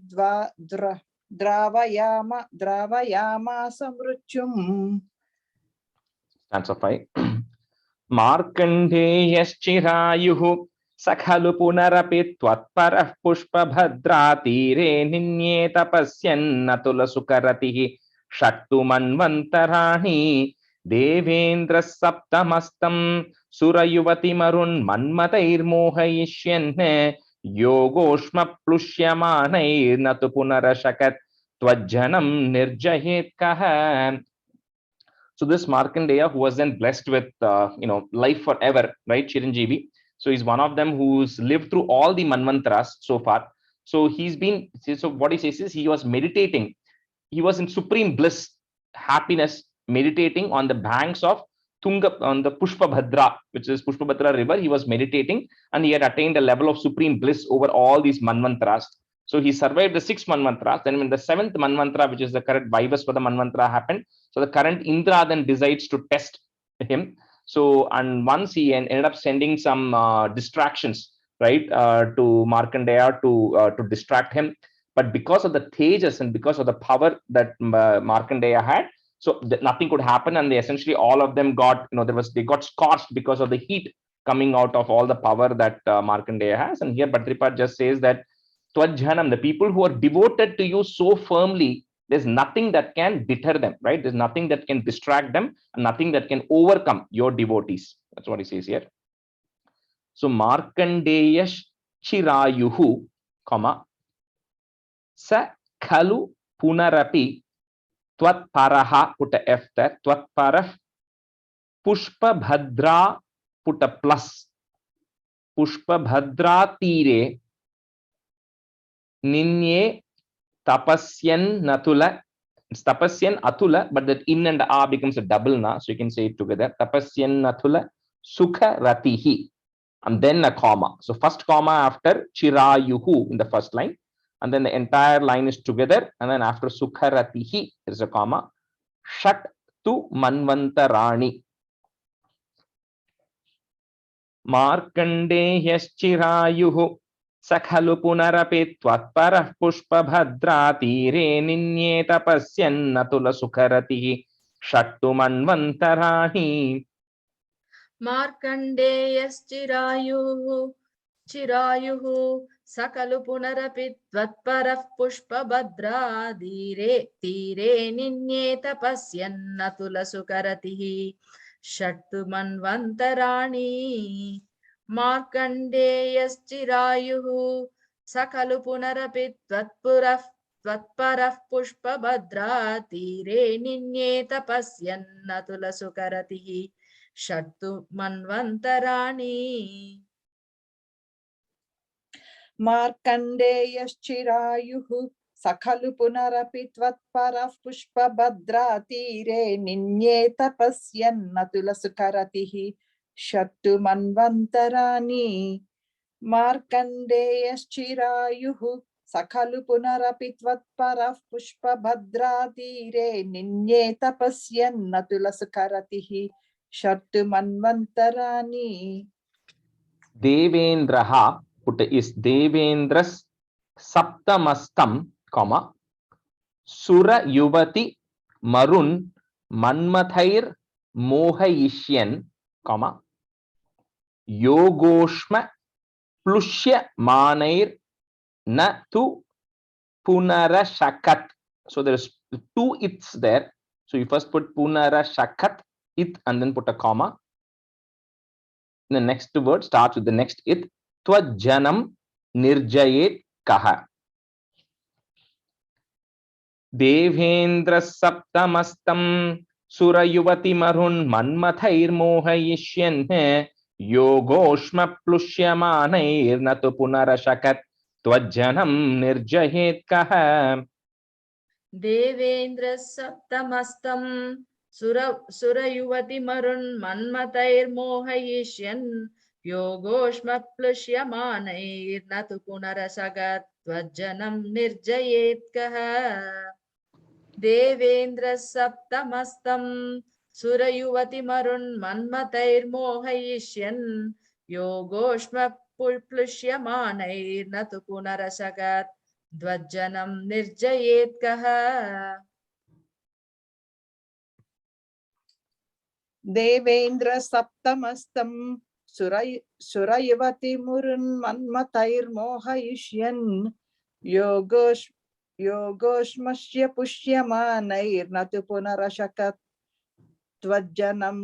dravayamasa mrityum. Stanza 5. Markandeyaschirayuhu sakhalu punarapi tvatparah pushpabhadra tire ninye tapasyan natula sukaratihi shaktu manvantarani devendra saptamastam surayuvati marun manmatair mohayishyan yogoshma plushyamanai natu punarashakat tvajjanam nirjahet kaha. So this Markandeya, who was then blessed with life forever, right, Chiranjeevi. So he's one of them who's lived through all the manvantras so far. So what he says is he was meditating. He was in supreme bliss, happiness, meditating on the banks of Tunga, on the Pushpabhadra, which is Pushpabhadra river. He was meditating and he had attained a level of supreme bliss over all these manvantras. So he survived the 6 manvantras. Then when the 7th manvantra, which is the correct Vaivasvata manvantra, happened, so the current Indra then decides to test him. So, and once he ended up sending some distractions, right, to Markandeya to distract him. But because of the Tejas and because of the power that Markandeya had, so nothing could happen, and they essentially all of them got, they got scorched because of the heat coming out of all the power that Markandeya has. And here Bhatripad just says that Tvajjanam, the people who are devoted to you so firmly, there's nothing that can deter them, right? There's nothing that can distract them and nothing that can overcome your devotees. That's what he says here. So Markandeyash Chirayuhu, comma, Sa Khalu Punarapi Tvatparaha, put a F there, Tvatparah Pushpabhadra, put a plus, Pushpabhadra Tire Ninye Tapasyan Natula. It's Tapasyan Atula, but that in and a becomes a double na, so you can say it together. Tapasyan Natula Sukha Ratihi, and then a comma. So first comma after Chirayuhu in the first line, and then the entire line is together, and then after Sukha Ratihi there is a comma. Shat tu Manvantarani. Markandeyaschirayuhu Sakhalu punarapi tvatparah pushpabhadra tire ninye tapasyan natula sukharatihi shattu manvantarani. Markandeyaschirayuhu Sakalu punarapi tvatparah pushpabhadra tire ninye tapasyan natula sukaratihi shattu manvantarani. Markandeyaschirayuhu Sakalu punarapi tvatparah pushpabhadra tire ninye tapasyan natula sukaratihi Shattu Manvantarani. Markandeyashchirayuhu Sakhalu Punarapi Tvatparah Pushpabhadratire Ninye Tapasyan Natula Sukaratihi Shattu Manvantarani. Markandeyashchirayuhu Sakhalu Punarapi Tvatparah Pushpabhadratire Ninye Tapasyan Natula Sukaratihi Shattu Manvantarani. Devendraha is Devendras Saptamastam, comma, Sura Yuvati Marun Manmathair Mohayishyan, comma, Yogoshma Plushya Manair Na Tu Punarashakat. So there's two its there. So you first put Punarashakat it and then put a comma. The next word starts with the next it. Tvajjanam nirjayet kaha. Devendra saptamastam surayuvati marun manmathair mohayishyan yogoshma plushyamanayir natu punarashakat tvajjanam nirjayet kaha. Devendra Saptamastam Surayuvati Marun Manmatair Mohayishyan Yogoshma Plushyamanayir Natu Punarasagat Tvajjanam Nirjayet Kaha. Devendra Saptamastam Surayuvati Marun Manmatair Mohayishyan Yogoshma Plushyamanayir Natu Punarasagat Dvajjanam nirjayet kaha. Devendra Saptamastam Surayavati Murun Manmatair Mohayishyan Yogoshmashya Pushyamanair Natu Punarashakat Tvajjanam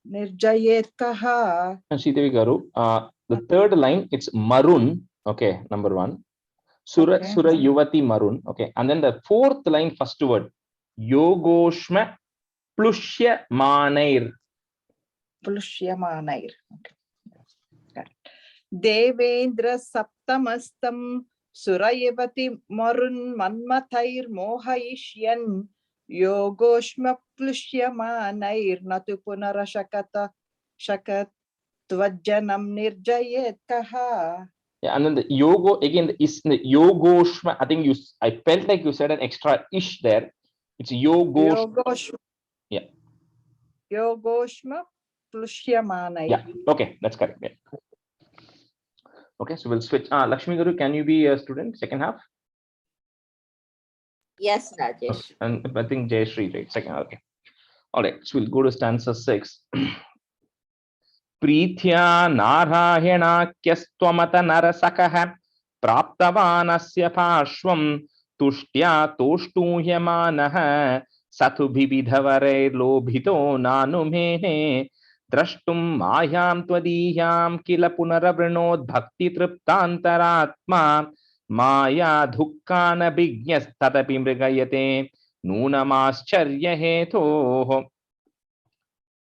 Nirjayet Kaha. Sitavi Garu, the third line, it's Marun. Okay, number one. Sura Yuvati Marun. Okay, and then the fourth line, first word, Yogoshma Plushya Manair. Plushyamanayir. Okay. Got it. Devendra Saptamastam Surayavati Marun Manmathair Mohayishyan Yogoshma Plushyamanayir Natu Punarashakata Shakat Tvajjanam Nirjayet Kaha. Yeah, and then the yogo again, the is the yogoshma. I think I felt like you said an extra ish there. It's yogoshma. Yeah. Yogoshma Plushyamanayir. Yeah. Okay, that's correct. Yeah. Okay, so we'll switch. Lakshmi Guru, can you be a student? Second half. Yes, Rajesh. Okay. And I think Jayashree, right? Second. Okay. All right. So we'll go to stanza 6. Prithya Narayaneeyam Dasakam Praptavanasya Parshvam Tushtya Toshtuyamanaha Sathu Bibidhavare Lobhito Nanumene Drashtum Mayam Twadiyam Kila Punarabrinod Bhakti Triptantaratma Maya Dhukkana Bignyas Tatapi Mrigayate Nunamascharya Heto.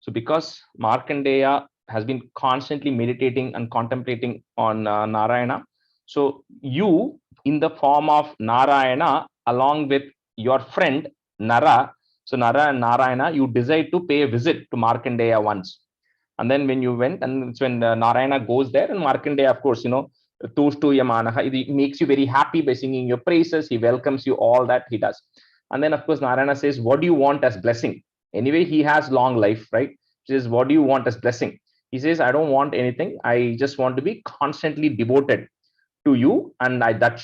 So because Markandeya has been constantly meditating and contemplating on Narayana, so you, in the form of Narayana, along with your friend Nara, so Nara and Narayana, you decide to pay a visit to Markandeya once. And then when you went, and it's when Narayana goes there, and Markandeya, of course, Tushtu Yamanaha, he makes you very happy by singing your praises. He welcomes you, all that he does. And then, of course, Narayana says, what do you want as blessing? Anyway, he has long life, right? He says, what do you want as blessing? He says, I don't want anything. I just want to be constantly devoted to you. And that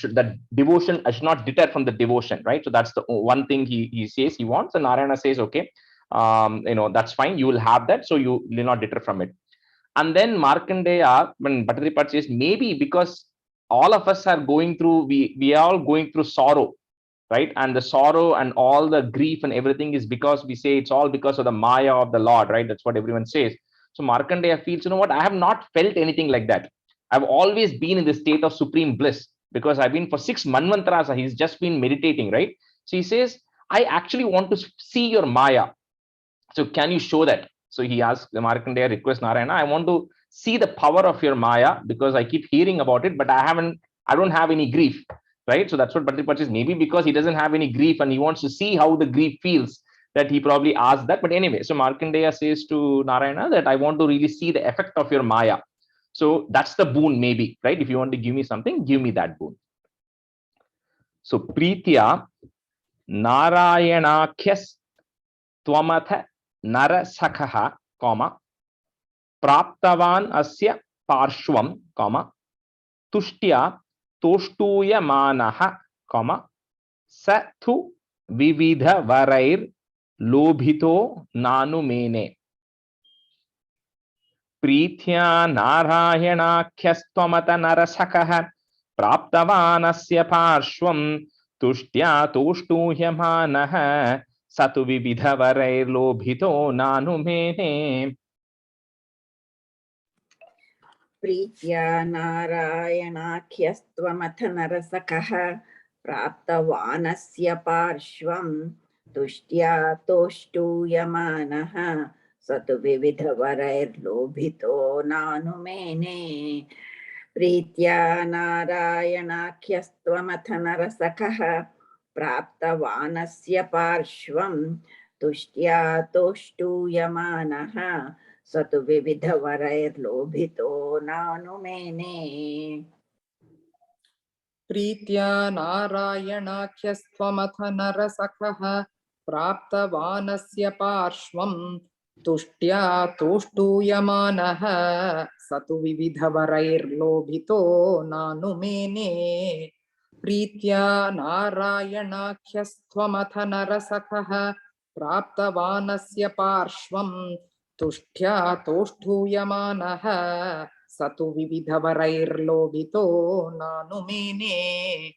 devotion, I should not deter from the devotion, right? So that's the one thing he says he wants. And Narayana says, okay, that's fine. You will have that. So you will not deter from it. And then Markandeya, when Bhattacharya says, maybe because all of us are going through, we are all going through sorrow, right? And the sorrow and all the grief and everything is because we say it's all because of the Maya of the Lord, right? That's what everyone says. So Markandeya feels, you know what? I have not felt anything like that. I've always been in the state of supreme bliss because I've been for 6 manvantras. He's just been meditating, right? So he says, I actually want to see your Maya. So can you show that? So he asks, the Markandeya requests Narayana, I want to see the power of your Maya because I keep hearing about it, but I don't have any grief, right? So that's what Bhattacharya says. Maybe because he doesn't have any grief and he wants to see how the grief feels, that he probably asked that. But anyway, so Markandeya says to Narayana that I want to really see the effect of your Maya. So that's the boon, maybe, right? If you want to give me something, give me that boon. So Pritya Narayanakyas Twamatha Nara Sakaha, Praptavan Asya Parshvam, Tushtya Toshtuya Manaha, Sathu Vividha Varair Lobhito Nanumene. Prithya Narayanakhyastvamata Narasakaha Praptavanasya Parshvam Tushtya Toshtuhyamanaha Satu Vividhavarair Lobhito Nanumene. Pritya Narayanakhyastvamata narasakaha praptavanasya parshvam tushtya toshtuyamanaha satu vividhavarair lobhito nanumene. Pritya Narayanakhyastvamata narasakaha praptavanasya parshvam tushtya toshtuyamanaha Satu Vividhavarair Lobhito Nanumene. Pritya Narayanakhyastvamata narasakaha praptavanasya parshvam tushtya toshtuyamanaha satu vividhavarair lobhito nanumene. Pritya Narayanakhyastvamata narasakaha praptavanasya parshvam tushtya toshtuyamanaha Satu Vividhavarair Lobhito Nanumene.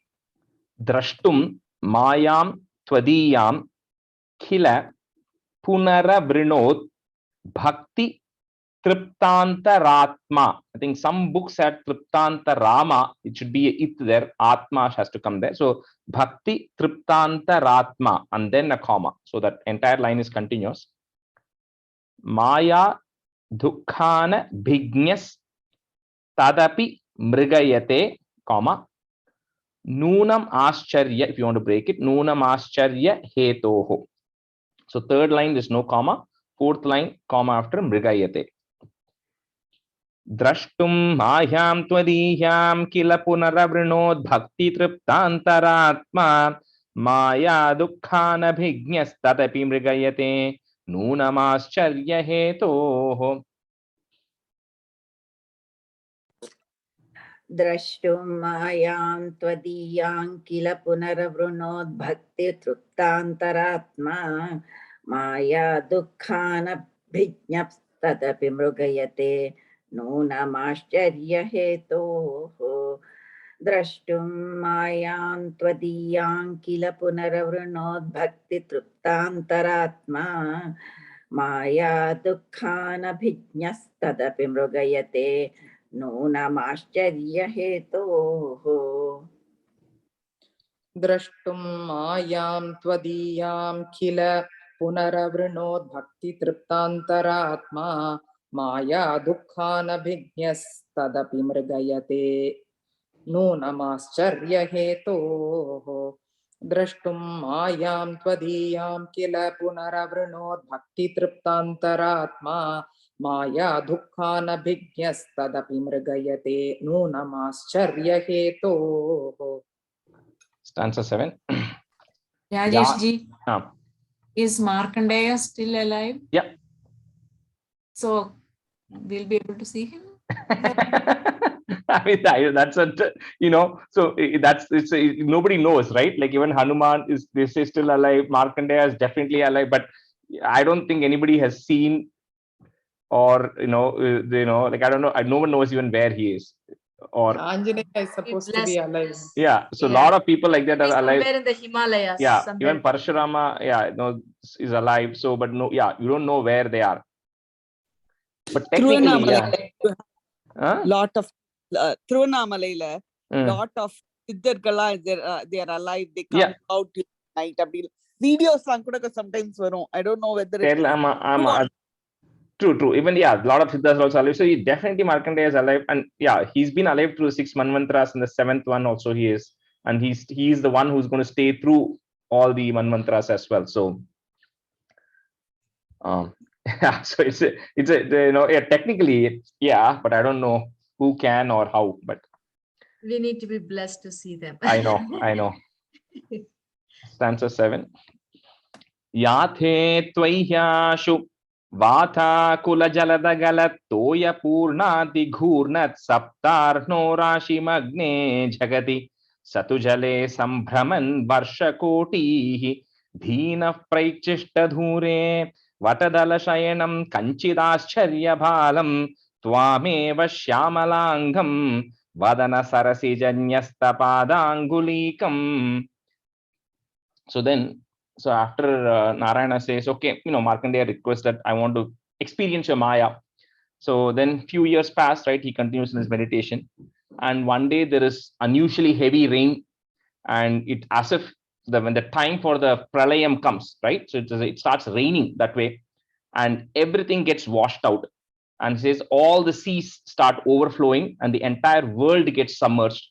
Drashtum Mayam Twadiyam Khila Punara Vrinod Bhakti Triptantaratma. I think some books had Triptantarama. It should be a it there. Atma has to come there. So Bhakti Triptantaratma and then a comma. So that entire line is continuous. Maya Dukkhana Bhignyas Tadapi Mrigayate, Noonam Ascharya, if you want to break it, Noonam Ascharya Hetoho. So third line, there's no comma. Fourth line, comma after Mrigayate. Drashtum Mayam Twadiyam Kila Punaravrinod Bhakti Triptantaratma Maya Dukkhana Bhignyas Tadapi Mrigayate Noonam Ascharya Hetoho. Drashtum Mayam Twadiyam Kila Punaravrinod Bhakti Triptantaratma Maya Dukkhana Bhignyas Tadapi Mrigayate Noonamascharya Hetoho. Drashtum Mayam Twadiyam Kila Punaravrinod Bhakti Triptantaratma Maya Dukkhana Bhignyas Tadapi Mrigayate Noonamascharya Hetoho. Drashtum Mayam Twadiyam Khila Punaravrinod Bhakti Triptantaratma Maya Dukkhana Bhignyas Tadapi Mrigayate Noonamascharya Hetoho. Drashtum Mayam Twadiyam Kila Punaravrinod Bhakti Triptantaratma Maya Dukkhana Bhignyas Tadapi Mrigayate Noonamascharya Hetoho. Stanza 7. Rajesh ji, Yeah. is Markandeya still alive? Yeah. So we'll be able to see him? I mean, that's a, so nobody knows, right? Like even Hanuman is, they say, still alive. Markandeya is definitely alive, but I don't think anybody has seen, or like, I don't know, no one knows even where he is. Or Anjaneya is supposed to be alive. Yeah, so a lot of people like that are alive. Somewhere in the Himalayas. Yeah, somewhere. even Parshurama, is alive. So, but no, you don't know where they are. But technically, lot of Thiruvannamalai, lot of Siddhargala, they are alive. They come out at night. Videos sometimes varum. I don't know whether it's True. Even, yeah, a lot of Siddhas are also alive. So he definitely, Markandeya is alive. And yeah, he's been alive through 6 Manvantras, and the 7th one also he is. And he's the one who's going to stay through all the Manvantras as well. So, yeah, so it's a, yeah, technically, yeah, but I don't know who can or how, but. We need to be blessed to see them. I know. Stanza 7. Yathe tvaihashu Vata kula jalada galat toya purnati ghurnat saptarno rashi magne jagati satujale sambhraman varsha kotihi dhina praichishta dhure vatadala shayanam kanchidascharya bhalam tvameva shyamalangam vadana sarasijanyasta padangulikam. So after Narayana says, okay, Markandeya requests that I want to experience your Maya. So then few years pass, right? He continues in his meditation. And one day there is unusually heavy rain. And it as if when the time for the pralayam comes, right? So it starts raining that way. And everything gets washed out. And says all the seas start overflowing and the entire world gets submerged.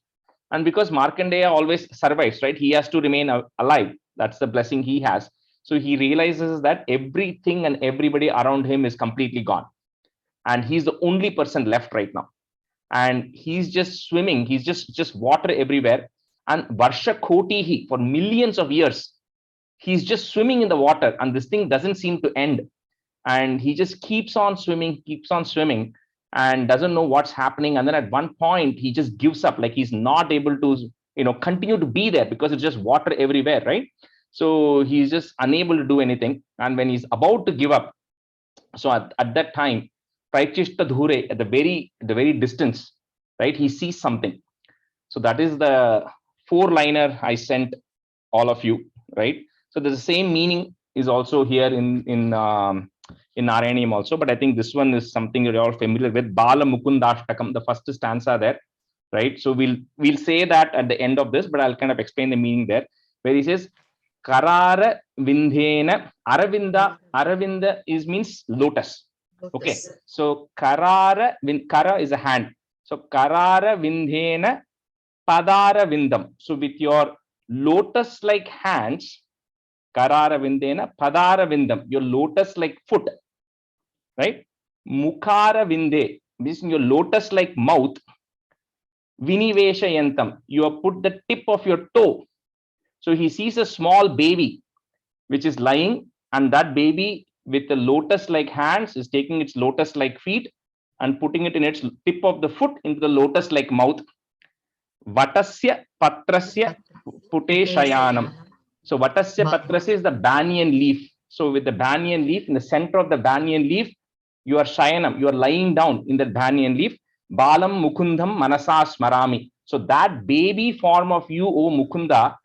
And because Markandeya always survives, right? He has to remain alive. That's the blessing he has. So he realizes that everything and everybody around him is completely gone. And he's the only person left right now. And he's just swimming. He's just water everywhere. And Varsha Kotihi, for millions of years, he's just swimming in the water. And this thing doesn't seem to end. And he just keeps on swimming and doesn't know what's happening. And then at one point, he just gives up, like he's not able to continue to be there because it's just water everywhere, right? So he's just unable to do anything. And when he's about to give up, so at that time, Praichishta Dhure, at the very distance, right, he sees something. So that is the 4-liner I sent all of you, right? So the same meaning is also here in Narayaneeyam also, but I think this one is something you're all familiar with. Bala Mukundashtakam, the first stanza there. Right, so we'll say that at the end of this, but I'll kind of explain the meaning there, where he says Karara Vindhena. Aravinda means lotus. Okay, so Kara is a hand. So Karara Vindhena Padara Vindam. So with your lotus like hands, Karara Vindhena Padara Vindam, your lotus like foot, right? Mukhara Vinde means your lotus like mouth. Vinivesha yantam, you have put the tip of your toe. So he sees a small baby which is lying, and that baby with the lotus like hands is taking its lotus like feet and putting it in its tip of the foot into the lotus like mouth. Vatasya patrasya pute shayanam. So Vatasya patrasya is the banyan leaf. So with the banyan leaf, in the center of the banyan leaf, you are shayanam, you are lying down in the banyan leaf. Balam Mukundam Manasa Smarami. So that baby form of you, O Mukunda,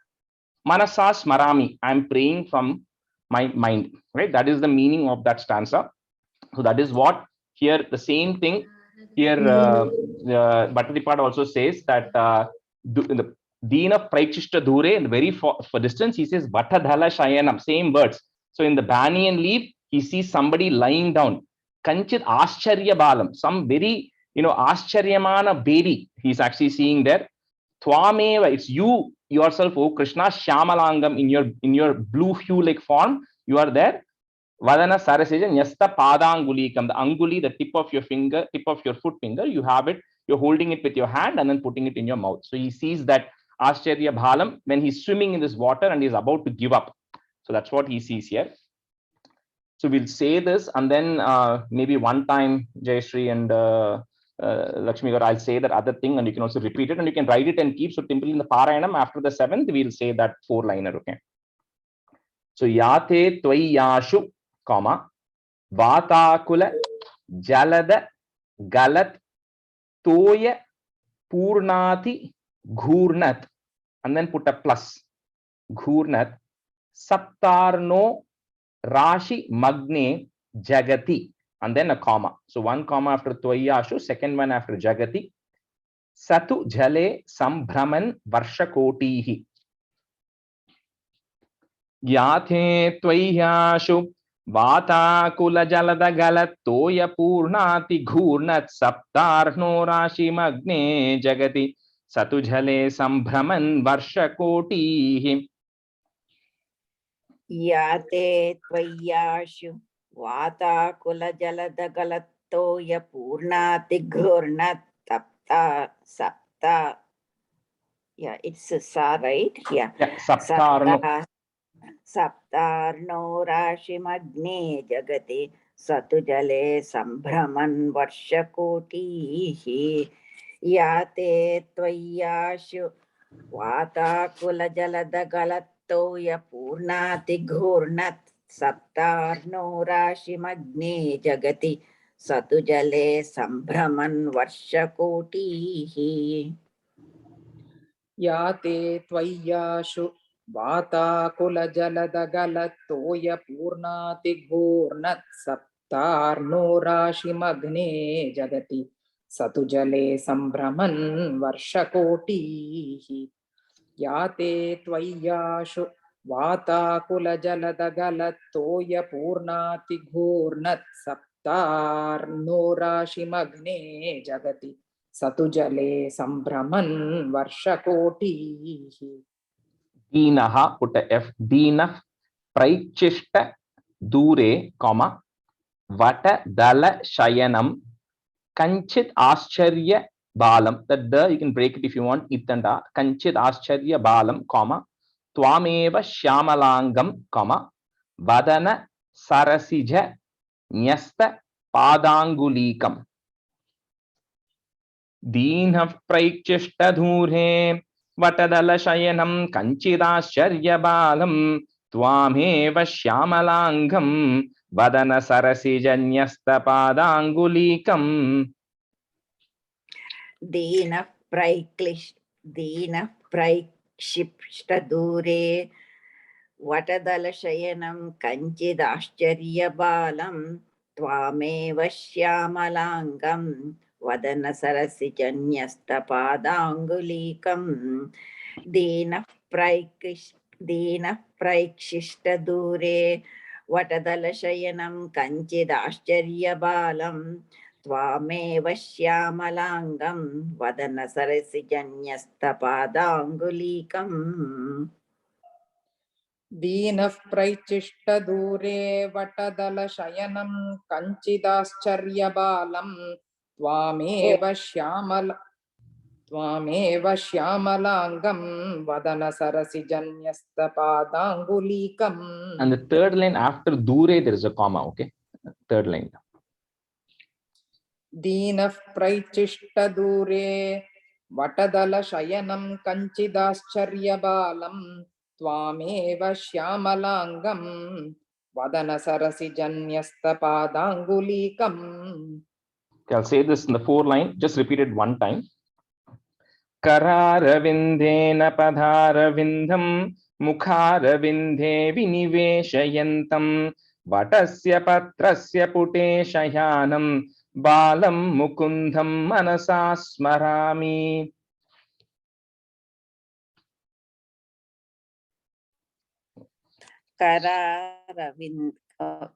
Manasa Smarami, I'm praying from my mind, right? That is the meaning of that stanza. So that is what here, the same thing here, Bhattadipada also says that in the Dina Praichishta Dhure, in the very for distance, he says Vatadhala Shayanam, same words. So in the banyan leaf, he sees somebody lying down. Kanchit Ascharya Balam, some very Ascharyamana baby he's actually seeing there. Twameva, it's you yourself, O Krishna, Shyamalangam, in your blue hue like form, you are there. Vadana Saraseja Nyasta Padangulikam, the anguli, the tip of your finger, tip of your foot finger, you have it, you're holding it with your hand and then putting it in your mouth. So he sees that Ascharya Bhalam when he's swimming in this water and he's about to give up. So that's what he sees here. So we'll say this, and then maybe one time, Jayashree and Lakshmi Gaur, I'll say that other thing, and you can also repeat it, and you can write it and keep. So simply in the Parayanam, after the 7th, we'll say that 4-liner, okay? So Yate Tvayashu, comma, Vatakula, Jalada, Galat, Toya, Purnati, Ghurnat, and then put a plus, Ghurnat, Saptarno, Rashi Magne Jagati, and then a comma. So one comma after Tvayashu, second one after Jagati. Satu Jale Sambhraman Varshakotihi. Yathe Tvayashu Vatakula jalada galat toya purnati ghurnat saptarno rashi magne jagati satujale sambhraman varsha koti. Yate tvayashu vatakula jalada galat toya purnati ghurnat sapta. Yeah, it's a sa, right? Yeah. Saptarno. Saptarno rashi magne jagati satujale sambhraman varshakoti yate tvayashu vatakula jalada galattoya purnati ghurnat saptarno rashi magne jagati satujale sambhraman varshakoti. Yate tvayashu Vata jalada galatoya purnati ghurnat saptarno rashi magne jagati satujale sambhraman varshakoti. Yate tvayashu Vata jalada galatoya purnati ghurnat saptarno rashi magne jagati satujale sambhraman varshakoti. Dinaha, put a F, Dinah praichishta dure, comma, vata dala shayanam, kanchit ascharya balam. That the you can break it if you want, itanda, kanchit ascharya balam, comma, twameva shyamalangam, comma, vadana sarasija nyasta padangulikam. Dinah praichishta dure, Vatadala shayanam kanchidashcharya balam tvameva shyamalangam vadana sarasijanyasta padangulikam. Dina praikshipshta dure vatadala shayanam kanchidashcharya balam tvameva shyamalangam vadana sarasijanyasta padangulikam. Dina praikshishta dure vatadala shayanam kanchidashcharya balam Tvameva shyamalangam vadana sarasijanyasta padangulikam. Dinah praichishta dure vatadala shayanam kanchidascharya balam tvameva shyamalangam vadana sarasijanyasta padangulikam. And the third line after dure there is a comma, okay? Third line. Dinah praichishta dure vatadala shayanam kanchidascharya balam tvameva shyamalangam vadana sarasijanyasta padangulikam. Okay, I'll say this in the fourth line, just repeat it one time. Kararavindena padharavindham mukharavindhe viniveshayantam vatasya patrasya puteshayanam balam mukundam manasa smarami.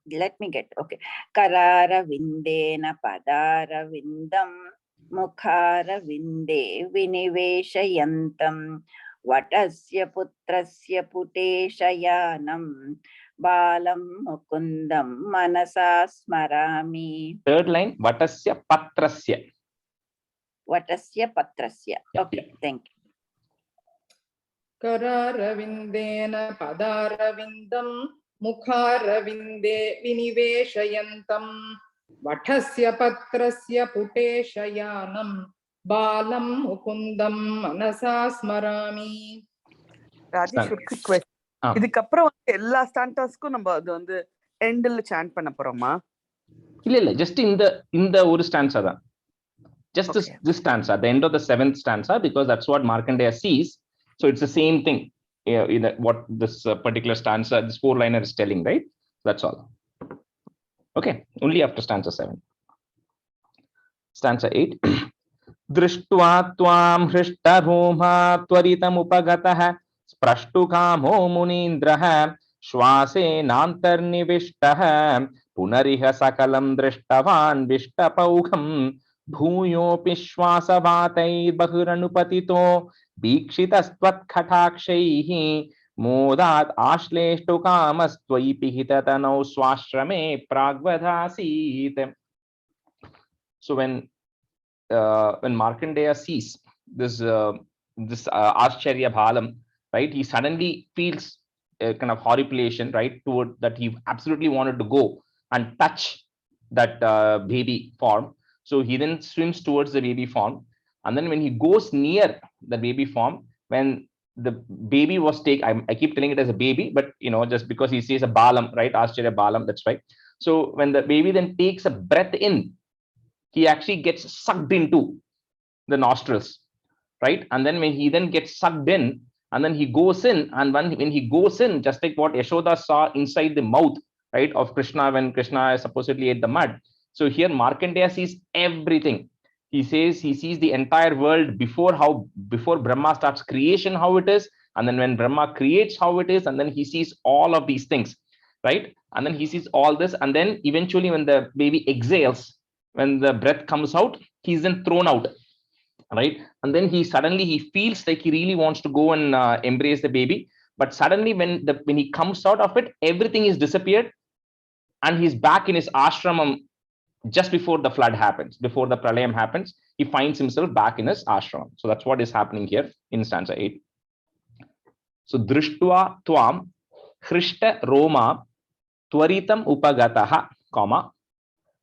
Let me get, okay. Kararavindena padaravindam mukharavinde viniveshayantam vatasya putrasya puteshayanam balam mukundam manasa smarami. Third line, vatasya patrasya. Vatasya patrasya. Okay, thank you. Kararavindena padaravindam mukharavinde viniveshayantam vatasya patrasya puteshayanam balam mukundam manasa smarami. Rajesh, ஒரு quick question. இதுக்கப்புறம் வந்து எல்லா ஸ்டாண்டர்ஸ்க்கும் நம்ம அது வந்து எண்ட்ல sand பண்ண போறோமா? இல்ல just இந்த ஒரு stanza தான். Just this stanza at the end of the 7th stanza, because that's what Markandeya sees. So it's the same thing in what this particular stanza, this four-liner is telling, right? That's all. Okay, only after stanza 7. Stanza 8. Drishtva tvam hrishtavoma tvaritam upagatah sprashtu kamo munindraha श्वासेनान्तर्निविष्टः पुनरिह सकलं दृष्टवान् विष्टपौघं भूयोऽपि श्वासवातैर्बहिरनुपतितो वीक्षितस्त्वत्कटाक्षैः मोदात् आश्लेष्टुकामस्त्वयि पिहिततनौ स्वाश्रमे प्राग्वधासीत्. So when Markandeya sees this Ascharya Bhalam, right, he suddenly feels a kind of horripilation, right, toward that he absolutely wanted to go and touch that baby form. So he then swims towards the baby form, and then when he goes near the baby form, when the baby was taken, I keep telling it as a baby, but just because he says a Balam, right, Ascharya Balam, that's right. So when the baby then takes a breath in, he actually gets sucked into the nostrils, right? And then when he then gets sucked in, and then he goes in, and when he goes in, just like what Yashoda saw inside the mouth, right, of Krishna when Krishna supposedly ate the mud. So here Markandeya sees everything. He says he sees the entire world before Brahma starts creation, how it is, and then when Brahma creates, how it is, and then he sees all of these things, right? And then he sees all this, and then eventually when the baby exhales, when the breath comes out, he's then thrown out, right? And then he feels like he really wants to go and embrace the baby, but suddenly when he comes out of it, everything is disappeared, and he's back in his ashramam just before the flood happens, before the pralayam happens. He finds himself back in his ashram. So that's what is happening here in stanza 8. So drishtva tvam hrishta roma tvaritam upagataha, comma,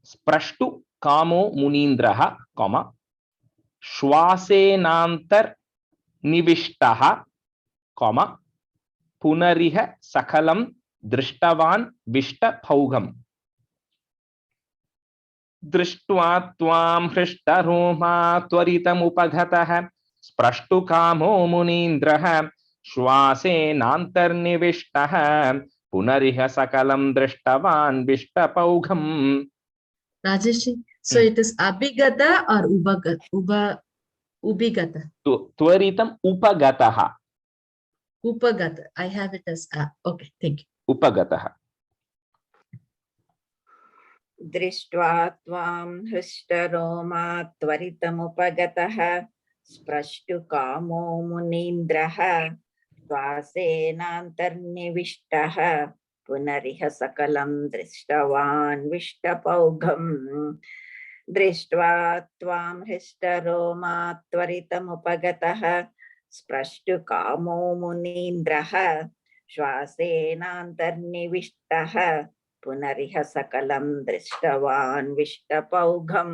sprashtu kamo munindraha, comma, श्वासेनांतर निविष्टः, comma, पुनरिह सकलं दृष्टवान् विष्टपौघम्. दृष्ट्वा त्वां हृष्टरोमा त्वरितमुपगतः स्प्रष्टुकामो मुनीन्द्रः श्वासेनान्तर्निविष्टः पुनरिह सकलं दृष्टवान् विष्टपौघम्. Rajesh, so it is abhigata or ubigata? Tvaritam upagataha. Upagata. I have it as okay, thank you. Upagataha. Drishtva tvam hristaroma tvaritamupagataha sprashtu kamo munindraha svasenantarnivishtaha punariha sakalam drishtavan vishtapaugham. Drishtva tvam hristaroma tvaritamupagataha sprashtu kamo munindraha svasenantarnivishtaha punariha sakalam drishtavan vishtapaugham.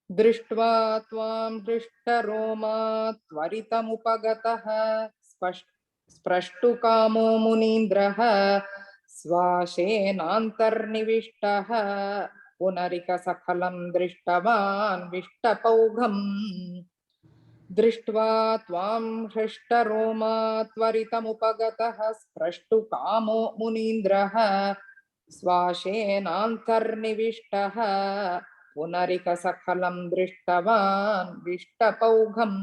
दृष्ट्वा त्वां हृष्टरोमा त्वरितमुपगतः स्प्रष्टुकामो मुनीन्द्रः स्वाशेनान्तर्निविष्टः पुनरिक सकलं दृष्टवान् विष्टपौघम्. दृष्ट्वा त्वां हृष्टरोमा त्वरितमुपगतः स्प्रष्टुकामो मुनीन्द्रः स्वाशेनान्तर्निविष्टः पुनरिक सकलं दृष्टवान् विष्टपौघम्.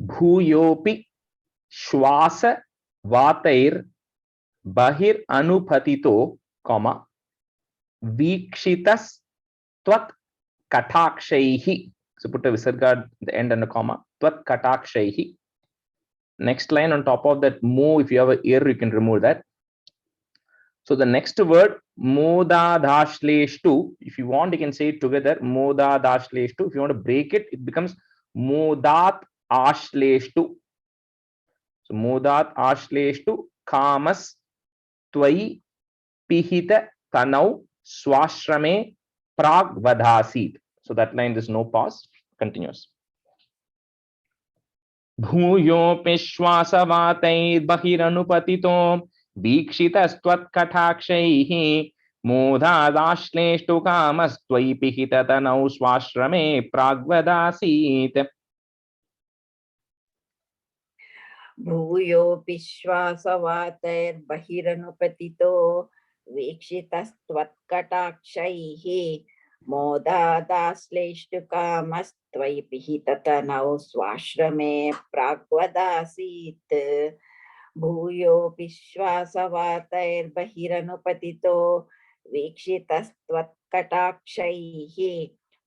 भूयोऽपि श्वास वातैर् बहिर् अनुपतितो, कॉमा, वीक्षितस्त्वत् कटाक्षैः. So put a visarga at the end and a comma. Tvat katakshaihi. Next line on top of that, mo, if you have a ear, you can remove that. So the next word, modadashleshtu, if you want, you can say it together, modadashleshtu. If you want to break it, it becomes modat ashleshtu. So modat ashleshtu kamas tvai pihita tanau swashrame pragvadhasit. So that line, there's no pause, continues. Bhuyopi shwasavatai bahiranupatito वीक्षितस्त्वत्कटाक्षैः मोदादाश्लेष्टु कामस्त्वयि पिहिततनौ स्वाश्रमे प्राग्वदासीत्. भूयोऽपि श्वासवातैर्बहिरनुपतितो वीक्षितस्त्वत्कटाक्षैः मोदादाश्लेष्टुकामस्त्वयि पिहिततनौ स्वाश्रमे प्राग्वदासीत् भूयोऽपि श्वासवातैर्बहिरनुपतितो वीक्षितस्त्वत्कटाक्षैः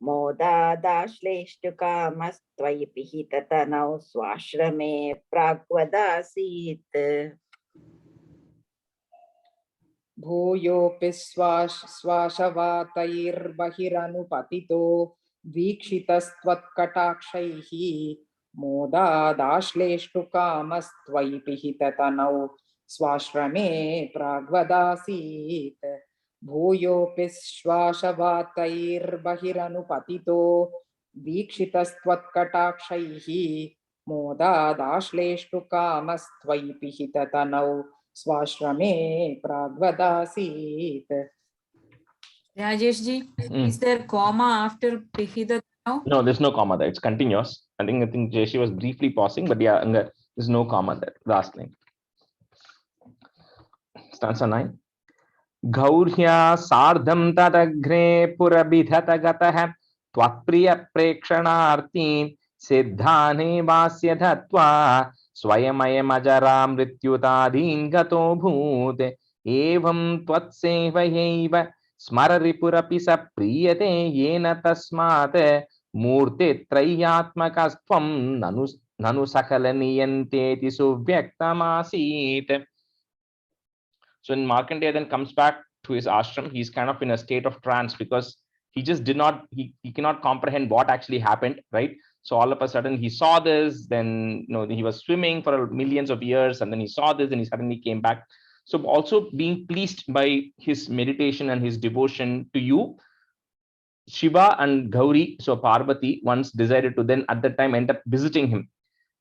मोदादाश्लेष्टुकामस्त्वयि पिहिततनौ स्वाश्रमे प्राग्वदासीत् भूयोऽपि श्वासवातैर्बहिरनुपतितो वीक्षितस्त्वत्कटाक्षैः मोदादाश्लेष्टुकामस्त्वयि पिहिततनौ स्वाश्रमे प्राग्वदासीत् भूयोऽपि श्वासवातैर्बहिरनुपतितो वीक्षितस्त्वत्कटाक्षैः मोदादाश्लेष्टुकामस्त्वयि पिहिततनौ swashrame pragvadasit. Rajesh ji, is there comma after pihida now? No, there's no comma there. It's continuous. I think Jeshi was briefly pausing, but yeah, there's no comma there. Last line. Stanza 9. Gaurhya sardham tadagre purabidhatagatah twatpriya prekshanarti siddhane vasya dhatva स्वयमयमजरा मृत्युतादीन गतो भूत एवं त्वत्सेवयैव स्मररिपुरपि स प्रीयते येन तस्मात् मूर्ते त्रय्यात्मकस्त्वं ननु सकल नियन्तेति सुव्यक्तमासीत्. So when Markandeya then comes back to his ashram, he's kind of in a state of trance because he just did not, he cannot comprehend what actually happened, right? So all of a sudden he saw this, then he was swimming for millions of years, and then he saw this, and he suddenly came back. So also being pleased by his meditation and his devotion to you, Shiva and Gauri, so Parvati, once decided to then at that time end up visiting him,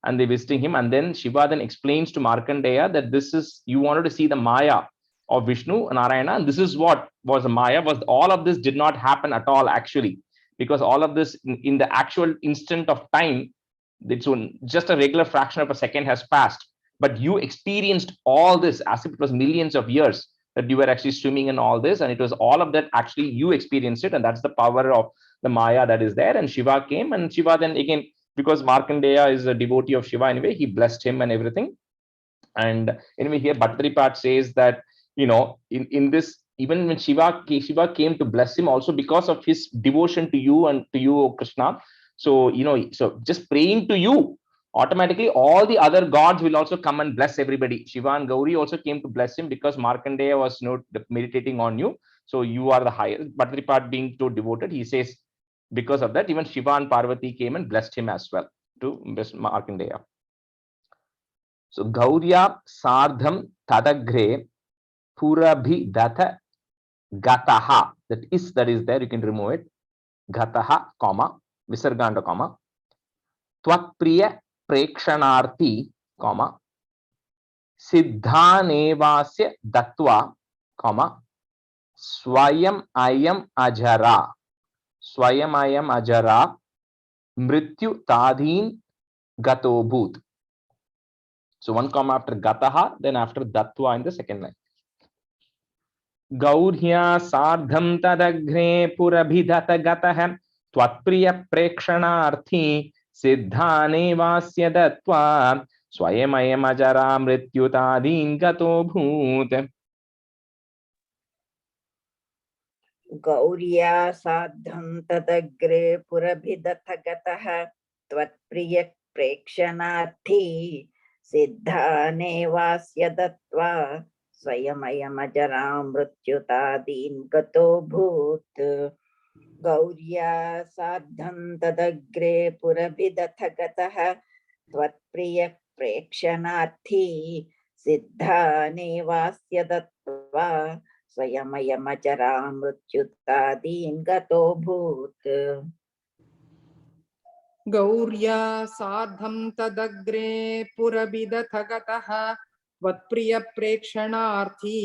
and they visiting him, and then Shiva then explains to Markandeya that this is, you wanted to see the Maya of Vishnu and Narayana, and this is what was the Maya. Was all of this did not happen at all actually, because all of this in the actual instant of time, it's just a regular fraction of a second has passed, but you experienced all this as if it was millions of years that you were actually swimming in all this, and it was all of that actually you experienced it, and that's the power of the Maya that is there. And Shiva came, and Shiva then again, because Markandeya is a devotee of Shiva anyway, he blessed him and everything. And anyway, here Bhattaripat says that in this, even when Shiva came to bless him also because of his devotion to you and to you, O Krishna. So so just praying to you, automatically all the other gods will also come and bless everybody. Shiva and Gauri also came to bless him because Markandeya was meditating on you. So you are the highest. Bhattaripat being so devoted, he says because of that, even Shiva and Parvati came and blessed him as well to bless Markandeya. So Gaurya Sardham Tadagre Purabhidatha Gataha, that is there, you can remove it. Gataha, comma, Visarganda, comma, Twatpriya Prekshanarthi, comma, Siddhanevasya Dattva, comma, Swayam Ayam Ajara, Swayam Ayam Ajara, Mrityu Tadhin Gato Bhut. So one comma after Gataha, then after Dattva in the second line. Gaurhya sardham tadagre purabhidata gatah twatpriya prekshanarthi siddhane vasya dattva swayamayam ajara mrityutadin gato bhut. Gaurya sadham tadagre purabhidata gatah tvatpriya prekshanarthi siddhane vasya dattva स्वयमयम अजरां मृत्युतादीन गतो भूत. गौर्या सार्धं तदग्रे पुरभिदथ गतः त्वत्प्रिय प्रेक्षणार्थी सिद्धानेवास्य दत्त्वा स्वयमयम अजरां मृत्युतादीन गतो भूत. गौर्या सार्धं तदग्रे पुरभिदथ गतः त्वत्प्रिय प्रेक्षणार्थी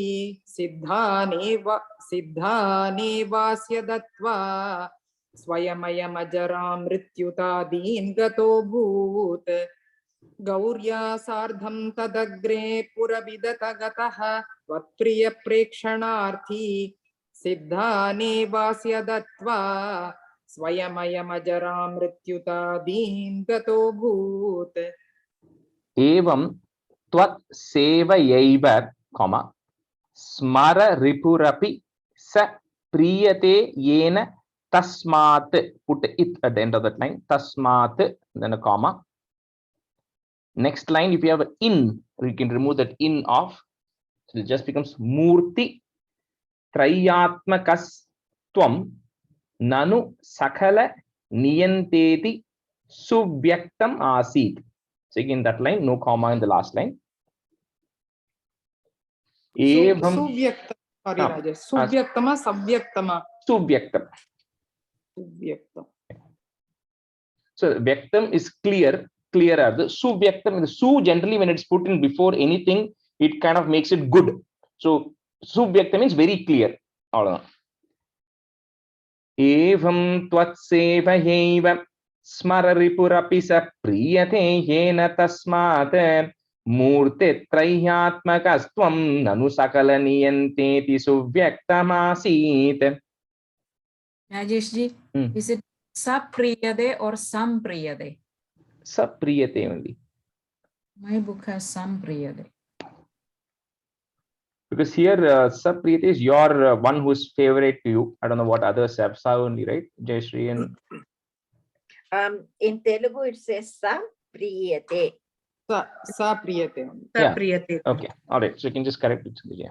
सिद्धानेवास्य दत्त्वा स्वयमयमजरां मृत्युतादीन गतो भूत. गौर्या सार्धं तदग्रे पुरभिदथ गतः त्वत्प्रिय प्रेक्षणार्थी सिद्धानेवास्य दत्त्वा स्वयमयमजरा मृत्युतादीन् गतो भूत् एवं त्वत् सेवयैव कॉमा स्मर रिपुरपि स प्रीयते येन tasmat, put it at the end of that line, tasmat, then a comma. Next line, if you have an in, you can remove that in of, so it just becomes murti trayatmakas tvam nanu sakala niyanteti subhyaktam asit. So again, that line, no comma in the last line. Subhyaktam, sorry Rajesh, subhyaktama, sabhyaktama. Subhyaktam. Subhyaktam. So vyaktam is clearer. The subhyaktam, the su generally when it's put in before anything, it kind of makes it good. So subhyaktam means very clear. Evam tvatsevayeva smararipurapi sa priyate yena tasmat murte trayatmakastvam nanu sakala niyanteti subhyaktam Rajesh ji, is it sapriyade or sampriyade? Sapriyate only. My book has sampriyade. Because here Sapriyate is your one who's favorite to you. I don't know what others have. Sa only, right? Jayashree and in Telugu it says Sapriyate. Sapriyate. Sapriyate. Okay. All right. So you can just correct it. Yeah.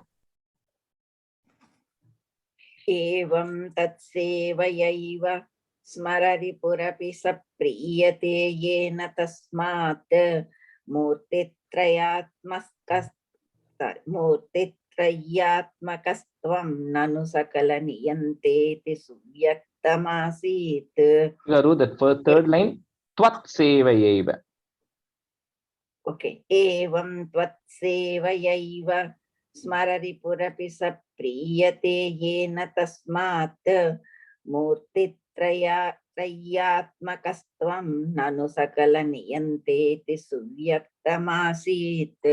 Evam tatsevayaiva smararipurapi sapriyate yena tasmat murtitrayatmakastvam nanu sakala niyanteti subhyaktam-asit. Garu, that third line, tvatsevayaiva. Okay. Evam tvatsevayaiva smararipurapi sapriyate yena tasmat murtitrayatmakastvam nanu sakala niyanteti subhyaktam-asit.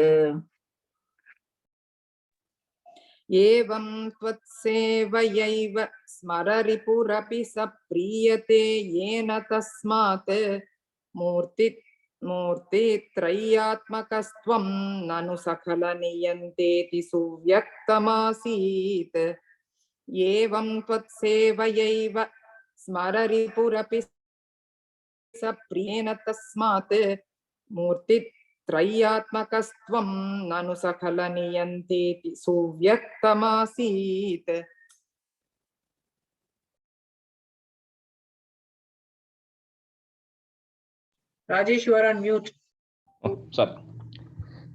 Evam tvatsevayaiva smararipurapi sapriyate yena tasmat murtitrayatmakastvam nanu sakala niyanteti subhyaktam-asit. Evam tvatsevayaiva smararipurapi sapriyena tasmat murtitrayatmakastvam nanu sakala niyanteti subhyaktam-asit. Rajesh, you are on mute. Oh, sorry.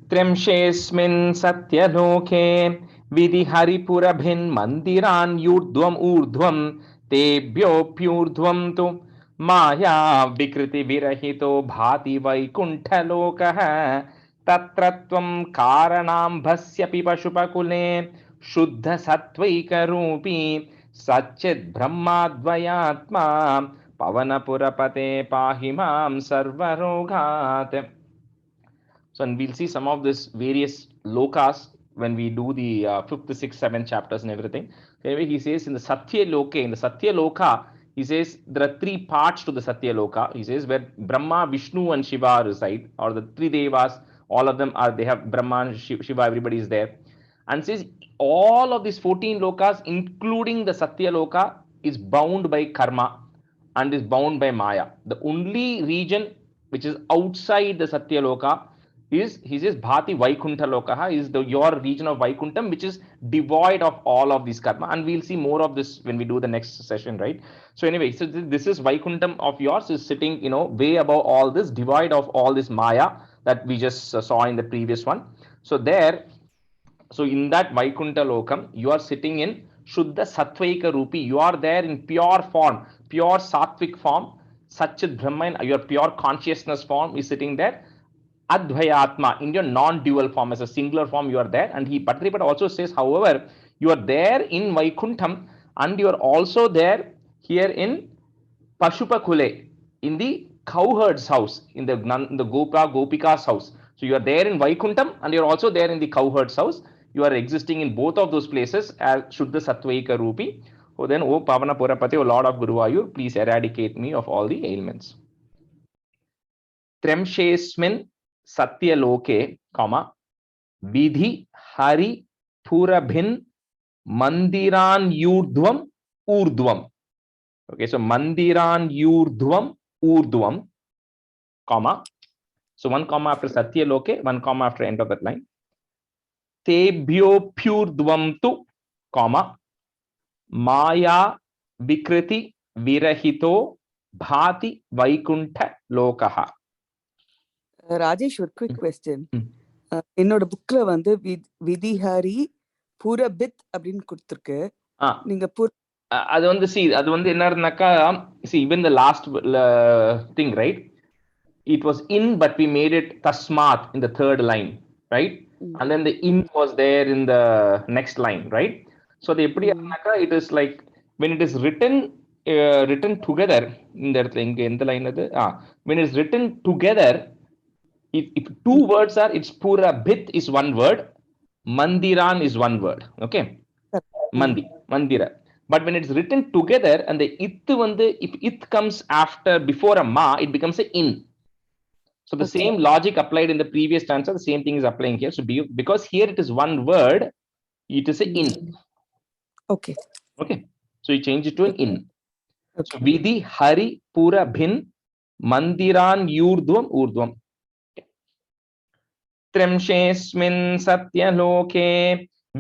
Trimshesmin satyaloke vidhi haripurabhin mandiran yurdhvam urdhvam tebhyopyurdhvam tu maya vikriti virahito bhati vaikunthalokaha tatratvam karanam bhasyapi pashupakule shuddha sattvaikarupi satchit brahmadvayatma pavanapurapate pahimam sarvaroghat. So, and we'll see some of this various lokas when we do the 5th, 6th, 7th chapters and everything. Anyway, he says in the Satya Loka, he says there are 3 parts to the Satya Loka. He says where Brahma, Vishnu and Shiva reside, or the 3 devas, all of them are, they have Brahma and Shiva, everybody is there. And says all of these 14 lokas, including the Satya Loka, is bound by karma and is bound by Maya. The only region which is outside the Satya Loka is, he says, Bhati Vaikuntha Lokaha is your region of Vaikuntham, which is devoid of all of this karma. And we'll see more of this when we do the next session, right? So anyway, so this is Vaikuntham of yours is sitting, way above all this, devoid of all this Maya that we just saw in the previous one. So there, so in that Vaikuntha Lokam, you are sitting in Shuddha Sattvaika Rupi. You are there in pure form, pure Sattvic form. Satchit Brahman, your pure consciousness form is sitting there. Advayatma, in your non-dual form, as a singular form, you are there. And Bhattaripada also says, however, you are there in Vaikuntham and you are also there here in Pashupakule, in the cowherd's house, in the Gopika's house. So you are there in Vaikuntham and you are also there in the cowherd's house. you are existing in both of those places as Shuddha Sattvaika Rupi. So then, O Pavana Purapati, O Lord of Guruvayur, please eradicate me of all the ailments. Tremshesmin Satya Loke, comma, Vidhi Hari Purabhin Mandiran Yurdhvam Urdhvam. Okay, so Mandiran Yurdhvam Urdhvam, comma. So one comma after Satya Loke, one comma after end of that line. Tebhyo Pyurdhvam tu, comma, Maya Vikriti Virahito Bhati Vaikuntha Lokaha. Rajesh, ஒரு quick question. என்னோட புக்ல வந்து விதிஹாரி பூரபித் அப்படின்னு கொடுத்திருக்கு. நீங்க அது வந்து அது வந்து என்னன்னாக்கா, see even the last thing, right, it was in but we made it tasmat in the third line, right, and then the in was there in the next line, right? So the eppadi annaka, it is like when it is written together in the inga endha line adu, when it is written together, if two words are, it's pura bhit is one word, mandiran is one word, okay, mandira. But when it's written together and the it vande, if it comes after before a ma, it becomes a in. So the same logic applied in the previous stanza, the same thing is applying here. So because here it is one word, it is a in. Okay. So you change it to an in. So Vidhi Hari Pura Bhin Mandiran Yurdhvam Urdhvam. Tremshesmin Satya Loke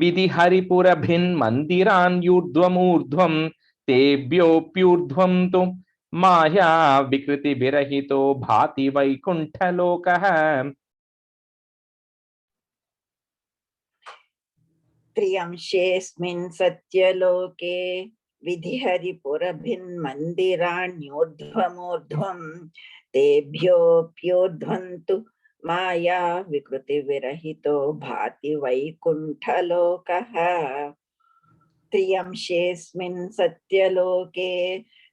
Vidhi Hari Pura Bhin Mandiran Yurdhvam Urdhvam Tebhyo Pyurdhvam tu Maya Vikriti Virahito Bhati Vaikuntha Lokaha. Triyamshesmin Satyaloke Vidhihari Purabhin Mandiranyodhvamodhvam Tebhyo Pyodhvantu Maya Vikruti Virahito Bhati Vaikuntha Lokaha. Triyamshesmin Satyaloke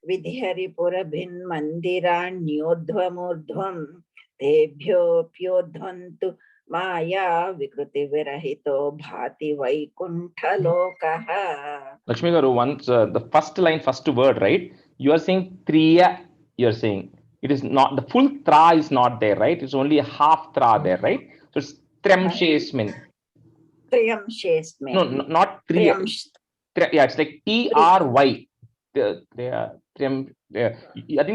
Vidhihari Purabhin Mandiranyodhvamodhvam Tebhyo Pyodhvantu Maya Vikruti Virahito Bhati Vaikuntha Lokaha. Lakshmi Garu, once the first line, first word, right? You are saying Triya, you are saying. It is not, the full tra is not there, right? It's only a half tra there, right? So it's Tremshesmin. Triyamshesmin. No, not Triya. Yeah, it's like T-R-Y. I think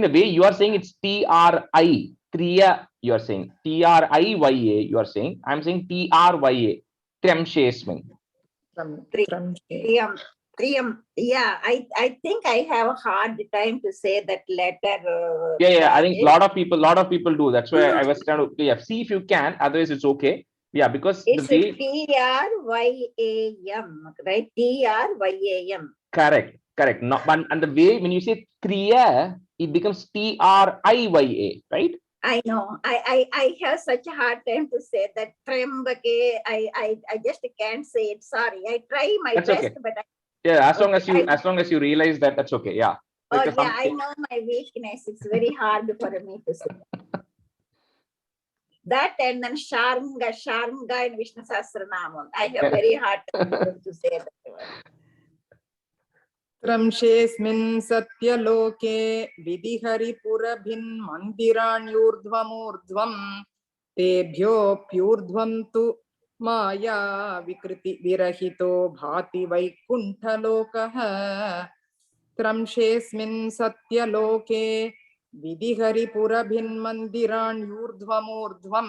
the way you are saying it's T-R-I. Triya, you are saying. T-R-I-Y-A, you are saying. I'm saying T-R-Y-A. Tremshesmin. Triyam. Yeah, I think I have a hard time to say that letter. Yeah, I think a lot of people do. That's why I was trying to, see if you can. Otherwise, it's okay. Yeah, because it's T-R-Y-A-M, right? T-R-Y-A-M. Correct. No, and the way when you say Triya, it becomes T-R-I-Y-A, right? I know. I have such a hard time to say that. Trembake. I just can't say it. Sorry. I try my that's best, okay. but as long as you realize that, that's okay. Yeah. Oh yeah, I know my weakness. It's very hard for me to say. That and then Sharmga in Vishnu Sahasranamam. I have very hard time to say that word. Tramshesmin Satyaloke Vidihari Purabhin Mandiranyurdhvamurdhvam Tebhyo Pyurdhvam tu Maya Vikriti Virahito Bhati Vaikuntha Lokaha. Tramshesmin Satyaloke Vidihari Purabhin Mandiranyurdhvamurdhvam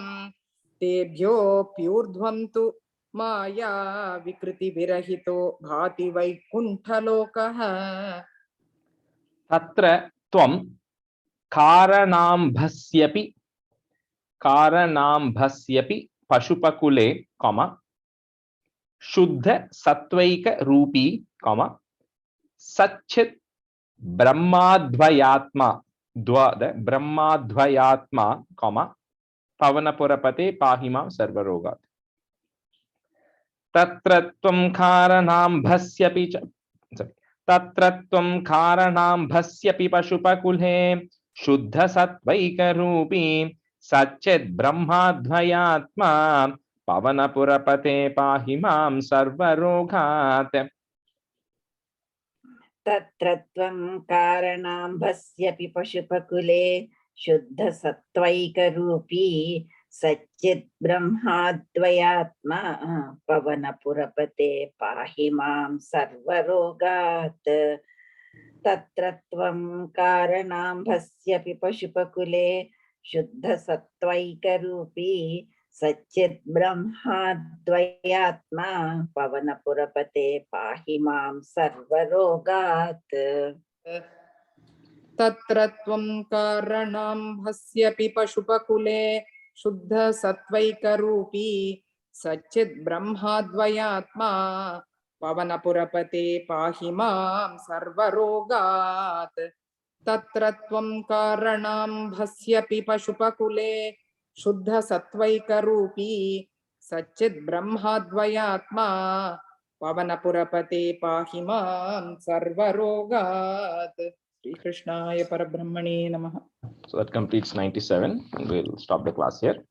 Tebhyo Pyurdhvam tu Maya Vikriti Virahito Bhati Vaikuntha Lokaha. Tatra Tvam Karanambhasyapi Pashupakule, comma, Shuddha Sattvaika Rupi, comma, Satchit Brahmadvayatma, the Brahmadvayatma, comma, Pavanapurapate Pahima Sarvarogat. Tatratvam Karanambhasyapi Pashupakule Shuddha Sattvaika Rupi Satchit Brahmadvayatma पवनपुरपते पाहि मां सर्वरोगात् तत्र त्वं कारणाम्भस्यपि पशुपकुले शुद्धसत्त्वैकरूपी सच्चित् ब्रह्माद्वयात्मा पवनपुरपते पाहि मां सर्वरोगात् तत्र त्वं कारणाम्भस्यपि पशुपकुले शुद्धसत्त्वैकरूपी सच्चित् ब्रह्माद्वयात्मा पवनपुरपते पाहि मां सर्वरोगात् तत्र त्वं कारणम्भस्यपि पशुपकुले शुद्धसत्त्वैकरूपी सच्चित् ब्रह्माद्वयात्मा पवनपुरपते पाहि मां सर्वरोगात् तत्र त्वं कारणम्भस्यपि पशुपकुले शुद्धसत्त्वैकरूपी सच्चित् ब्रह्माद्वयात्मा पवनपुरपते पाहि मां सर्वरोगात् Sri Krishnaya Parabrahmane Namaha. So that completes 97 and we'll stop the class here.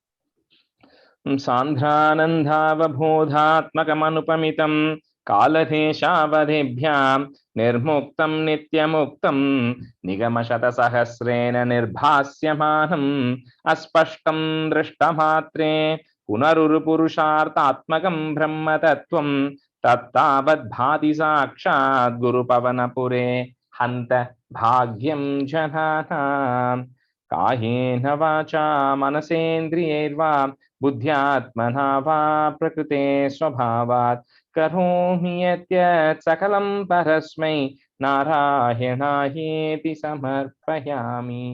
Sandhranandhavabodhatmakamanupamitam कालदेशावधिभ्यां निर्मुक्तं नित्यमुक्तं निगमशतसहस्रेण निर्भास्यमानम् अस्पष्टं दृष्टमात्रे पुनरुरुपुरुषार्थात्मकं ब्रह्मतत्त्वं तत्तावद्भाति साक्षात् गुरुपवनपुरे हन्त भाग्यं जनानां कायेन वाचा मनसेन्द्रियैर्वा बुद्ध्यात्मना वा प्रकृते स्वभावात् करोमि यद्यत् सकलं परस्मै नारायणायेति समर्पयामि।